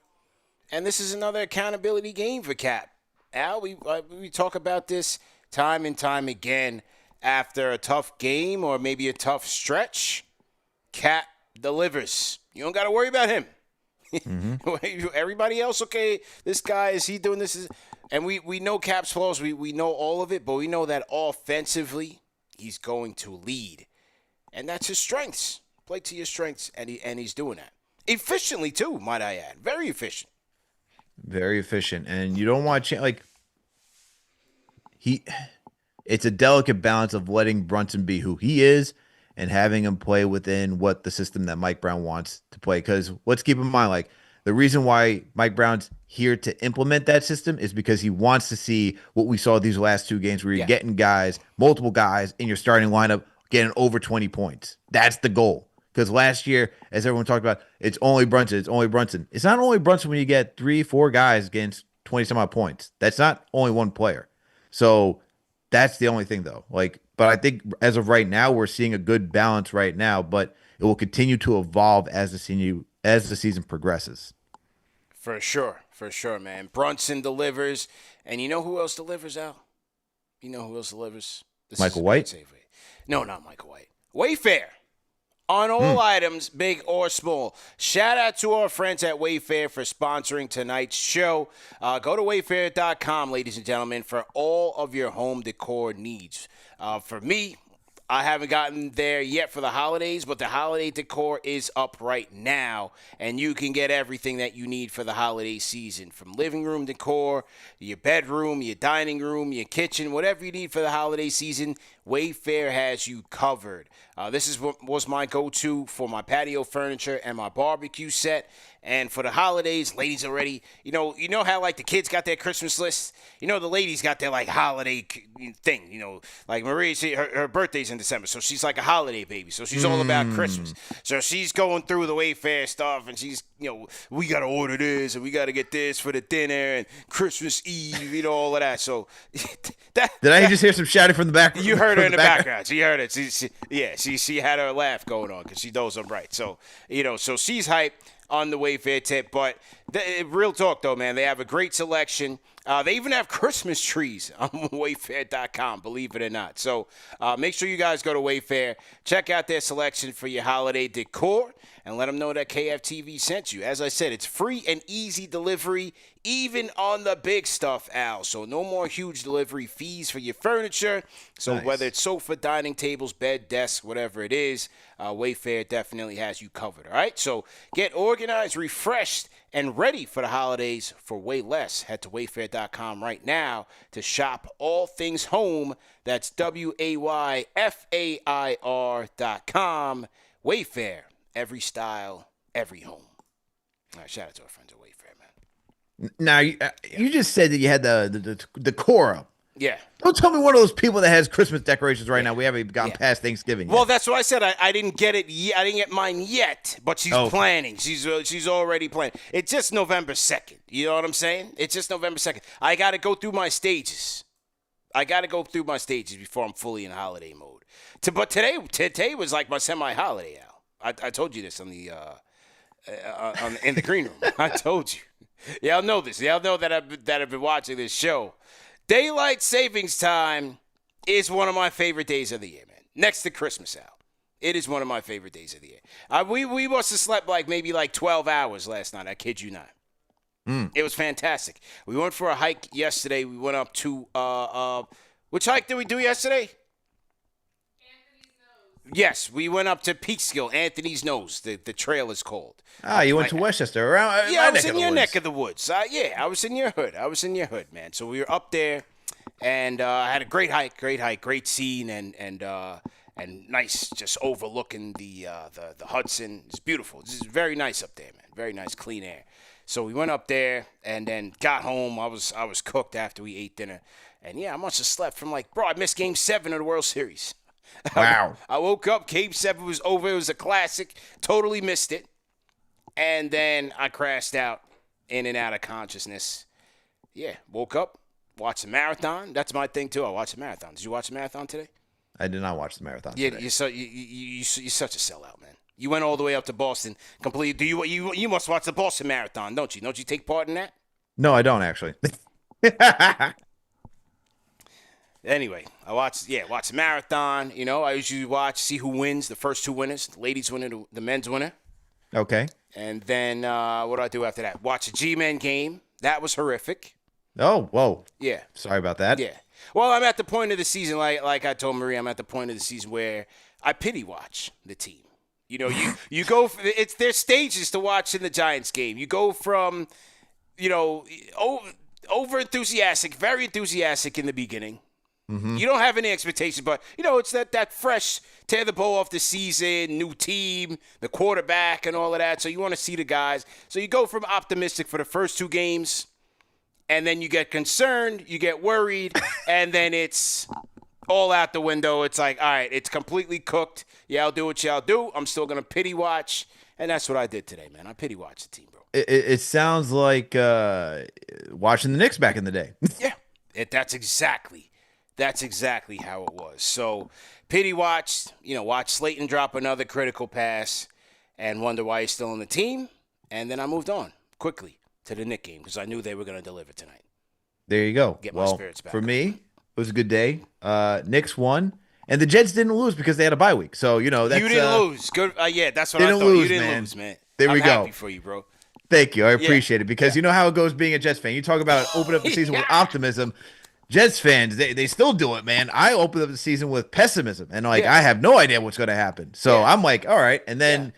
And this is another accountability game for Cap. Al, we talk about this time and time again. After a tough game or maybe a tough stretch, Cap delivers. You don't got to worry about him. Mm-hmm. Everybody else, okay, this guy, is he doing this? And we know Cap's flaws. We know all of it, but we know that offensively he's going to lead. And that's his strengths. Play to your strengths, and he's doing that. Efficiently, too, might I add. Very efficient. Very efficient. And you don't want to it's a delicate balance of letting Brunson be who he is and having him play within what the system that Mike Brown wants to play. Because let's keep in mind, the reason why Mike Brown's here to implement that system is because he wants to see what we saw these last 2 games where you're getting guys, multiple guys in your starting lineup getting over 20 points. That's the goal. Because last year, as everyone talked about, it's only Brunson. It's only Brunson. It's not only Brunson when you get 3-4 guys against 20-some-odd points. That's not only one player. So that's the only thing, though. But But I think as of right now, we're seeing a good balance right now, but it will continue to evolve as the season progresses. For sure, man. Brunson delivers, and you know who else delivers, Al? You know who else delivers? Michael White? No, not Michael White. Wayfair. On all items, big or small. Shout out to our friends at Wayfair for sponsoring tonight's show. Go to wayfair.com, ladies and gentlemen, for all of your home decor needs. For me, I haven't gotten there yet for the holidays, but the holiday decor is up right now, and you can get everything that you need for the holiday season, from living room decor, your bedroom, your dining room, your kitchen, whatever you need for the holiday season, Wayfair has you covered. This is what was my go-to for my patio furniture and my barbecue set. And for the holidays, ladies already, you know how like the kids got their Christmas list? You know, the ladies got their like holiday thing, like Maria, her birthday's in December, so she's like a holiday baby. So she's all about Christmas. So she's going through the Wayfair stuff, and she's, we got to order this, and we got to get this for the dinner, and Christmas Eve, all of that. So Did I just hear some shouting from the back? You heard her in the background. She heard it. She had her laugh going on because she knows I'm right. So, so she's hyped on the Wayfair tip. But real talk, though, man, they have a great selection. They even have Christmas trees on Wayfair.com, believe it or not. So make sure you guys go to Wayfair. Check out their selection for your holiday decor and let them know that KFTV sent you. As I said, it's free and easy delivery, even on the big stuff, Al. So no more huge delivery fees for your furniture. So whether it's sofa, dining tables, bed, desk, whatever it is, Wayfair definitely has you covered, all right? So get organized, refreshed, and ready for the holidays for way less. Head to Wayfair.com right now to shop all things home. That's WAYFAIR.com. Wayfair, every style, every home. All right, shout out to our friends at Wayfair, man. Now, you just said that you had the core up. Yeah. Don't tell me one of those people that has Christmas decorations right now. We haven't gone past Thanksgiving yet. Well, that's what I said. I didn't get it yet. I didn't get mine yet, but she's planning. She's already planning. It's just November 2nd. You know what I'm saying? It's just November 2nd. I got to go through my stages. Before I'm fully in holiday mode. But today was like my semi-holiday, Al. I told you this in the green room. I told you. Y'all know this. Y'all know that I've been watching this show. Daylight savings time is one of my favorite days of the year, man. Next to Christmas, Al. It is one of my favorite days of the year. We must have slept maybe 12 hours last night. I kid you not. It was fantastic. We went for a hike yesterday. We went up to which hike did we do yesterday? Yes, we went up to Peekskill, Anthony's Nose. The trail is called. You went to Westchester. I was in your neck of the woods. I was in your hood. Man. So we were up there, and I had a great hike, great scene, and nice, just overlooking the Hudson. It's beautiful. It's very nice up there, man. Very nice, clean air. So we went up there, and then got home. I was cooked after we ate dinner, and I must have slept from I missed Game 7 of the World Series. Wow. I woke up, Game 7 was over. It was a classic. Totally missed it. And then I crashed out, in and out of consciousness. Yeah, woke up, watched the marathon. That's my thing, too. I watched the marathon. Did you watch the marathon today? I did not watch the marathon today. You're such a sellout, man. You went all the way up to Boston. Completely. You must watch the Boston Marathon, don't you? Don't you take part in that? No, I don't, actually. Anyway, I watched the marathon. I usually see who wins, the first two winners, the ladies winner, the men's winner. Okay. And then what do I do after that? Watch a G-Men game. That was horrific. Oh, whoa. Yeah. Sorry about that. Yeah. Well, I'm at the point of the season, like I told Marie, I'm at the point of the season where I pity watch the team. You go. There's stages to watching the Giants game. You go from, over enthusiastic, very enthusiastic in the beginning. Mm-hmm. You don't have any expectations, but, it's that fresh, tear the bow off the season, new team, the quarterback and all of that. So you want to see the guys. So you go from optimistic for the first two games, and then you get concerned, you get worried, and then it's all out the window. It's like, all right, it's completely cooked. Yeah, I'll do what y'all do. I'm still going to pity watch. And that's what I did today, man. I pity watched the team, bro. It sounds like watching the Knicks back in the day. Yeah, that's exactly That's exactly how it was. So, pity watched Slayton drop another critical pass and wonder why he's still on the team. And then I moved on quickly to the Knicks game because I knew they were going to deliver tonight. There you go. Get my spirits back. For me, it was a good day. Knicks won, and the Jets didn't lose because they had a bye week. So, that's... You didn't lose. Good. Yeah, that's what I thought. Lose, you didn't lose, man. There we I'm go. happy for you, bro. Thank you. I appreciate it because you know how it goes being a Jets fan. You talk about open up the season with optimism. Jets fans, they still do it, man. I opened up the season with pessimism, and I have no idea what's going to happen. So I'm like, all right. And then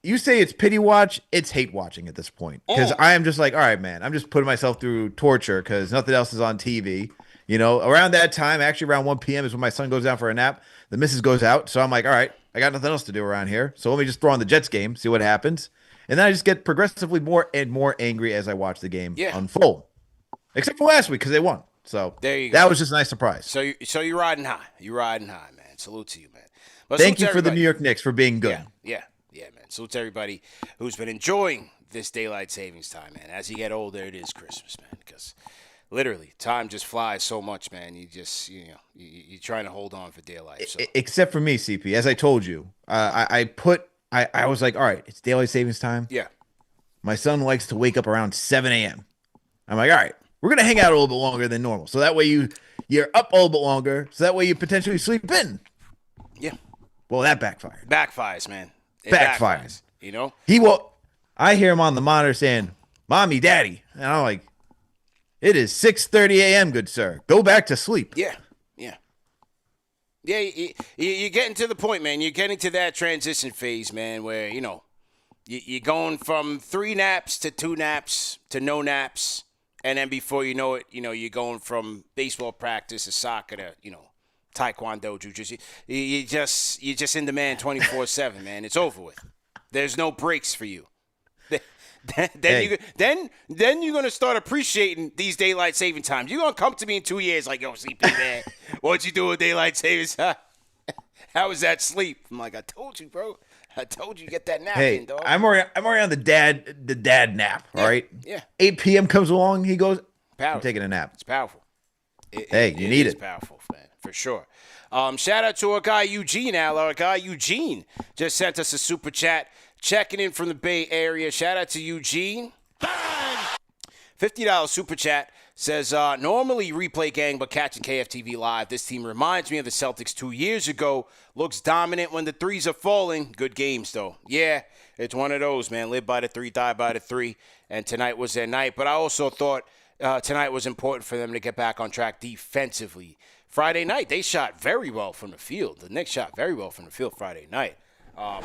you say it's pity watch, it's hate watching at this point because I am just like, all right, man. I'm just putting myself through torture because nothing else is on TV. Around that time, actually around 1 p.m. is when my son goes down for a nap. The missus goes out, so I'm like, all right, I got nothing else to do around here. So let me just throw on the Jets game, see what happens. And then I just get progressively more and more angry as I watch the game unfold. Except for last week because they won. So there you go. That was just a nice surprise. So you're riding high. You're riding high, man. Salute to you, man. But thank you for the New York Knicks for being good. Yeah, man. Salute to everybody who's been enjoying this daylight savings time, man. As you get older, it is Christmas, man. Because literally, time just flies so much, man. You just, you're trying to hold on for dear life. So. Except for me, CP. As I told you, I was like, all right, it's daylight savings time. Yeah. My son likes to wake up around 7 a.m. I'm like, all right, we're going to hang out a little bit longer than normal. So that way you're up a little bit longer. So that way you potentially sleep in. Yeah. Well, that backfired. Backfires, man. It backfires. He will. I hear him on the monitor saying, "Mommy, Daddy," and I'm like, "It is 6:30 a.m. Good sir. Go back to sleep." Yeah. You're getting to the point, man. You're getting to that transition phase, man, where you're going from 3 naps to 2 naps to no naps, and then before you know it, you're going from baseball practice to soccer to taekwondo, jiu-jitsu. You're just in demand 24/7, man. It's over with. There's no breaks for you. Then you're gonna start appreciating these daylight saving times. You're gonna come to me in 2 years like, yo, CP, man, what'd you do with daylight savings? How was that sleep? I'm like, I told you, bro. I told you get that nap in, dog. I'm already on the dad nap. All right. Yeah. 8 p.m. comes along. He goes, powerful. I'm taking a nap. It's powerful. You need it. It's powerful, man, for sure. Shout out to our guy Eugene, Al. Our guy Eugene just sent us a super chat, checking in from the Bay Area. Shout out to Eugene. $50 super chat says, normally replay gang, but catching KFTV live. This team reminds me of the Celtics 2 years ago. Looks dominant when the threes are falling. Good games, though. Yeah, it's one of those, man. Live by the 3, die by the 3. And tonight was their night. But I also thought tonight was important for them to get back on track defensively. Friday night, they shot very well from the field. The Knicks shot very well from the field Friday night.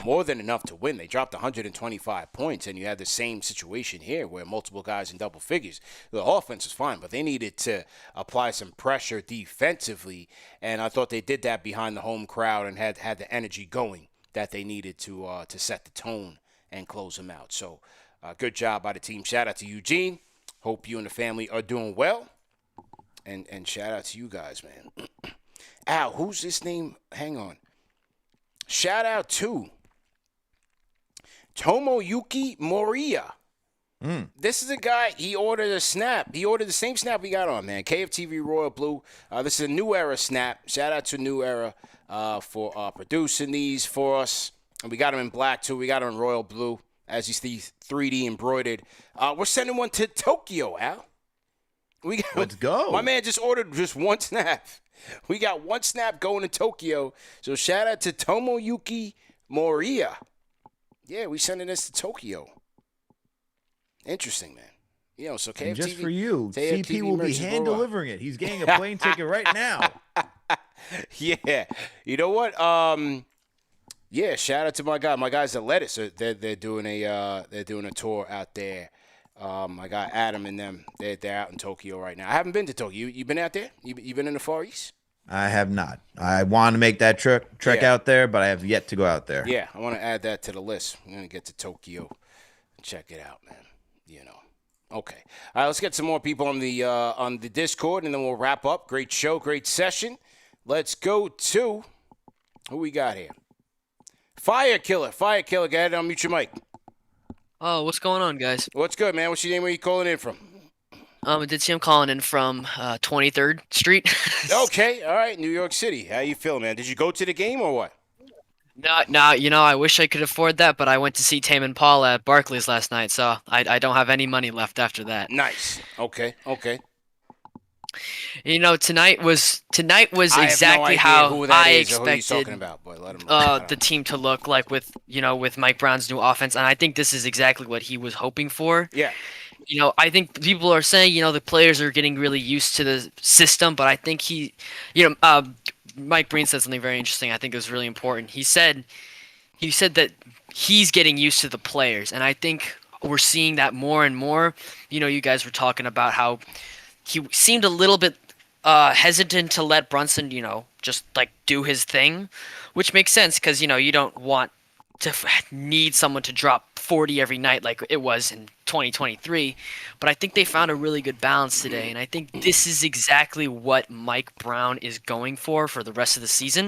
More than enough to win. They dropped 125 points, and you had the same situation here where multiple guys in double figures. The offense was fine, but they needed to apply some pressure defensively, and I thought they did that behind the home crowd and had the energy going that they needed to set the tone and close them out. So good job by the team. Shout out to Eugene. Hope you and the family are doing well. And shout out to you guys, man. Al, who's this name? Hang on. Shout out to Tomoyuki Moriya. This is a guy, he ordered a snap. He ordered the same snap we got on, man. KFTV Royal Blue. This is a New Era snap. Shout out to New Era for producing these for us. And we got them in black, too. We got them in Royal Blue, as you see, 3D embroidered. We're sending one to Tokyo, Al. Let's go. My man just ordered just one snap. We got one snap going to Tokyo. So shout out to Tomoyuki Moriya. Yeah, we sending this to Tokyo. Interesting, man. So KFTV. And just for you, KFTV CP will be hand delivering it. He's getting a plane ticket right now. Yeah. You know what? Yeah, shout out to my guy. My guys at Lettuce. They're doing a tour out there. I got Adam and them. They're out in Tokyo right now. I haven't been to Tokyo. You been out there? You been in the Far East? I have not. I want to make that trek out there, but I have yet to go out there. Yeah, I want to add that to the list. I'm going to get to Tokyo and check it out, man. Okay. All right, let's get some more people on the Discord, and then we'll wrap up. Great show, great session. Let's go to who we got here. Fire Killer. Go ahead, unmute your mic. Oh, what's going on, guys? What's good, man? What's your name? Where you calling in from? Did see him calling in from 23rd Street. Okay, all right, New York City. How you feel, man? Did you go to the game or what? No, I wish I could afford that, but I went to see Tame and Paul at Barclays last night, so I don't have any money left after that. Nice. Okay. Tonight was exactly how I expected the team to look like with Mike Brown's new offense, and I think this is exactly what he was hoping for. Yeah. I think people are saying, the players are getting really used to the system, but I think Mike Breen said something very interesting. I think it was really important. He said that he's getting used to the players, and I think we're seeing that more and more. You guys were talking about how he seemed a little bit hesitant to let Brunson, just like do his thing, which makes sense because, you don't want to need someone to drop 40 every night like it was in 2023. But I think they found a really good balance today, and I think this is exactly what Mike Brown is going for the rest of the season.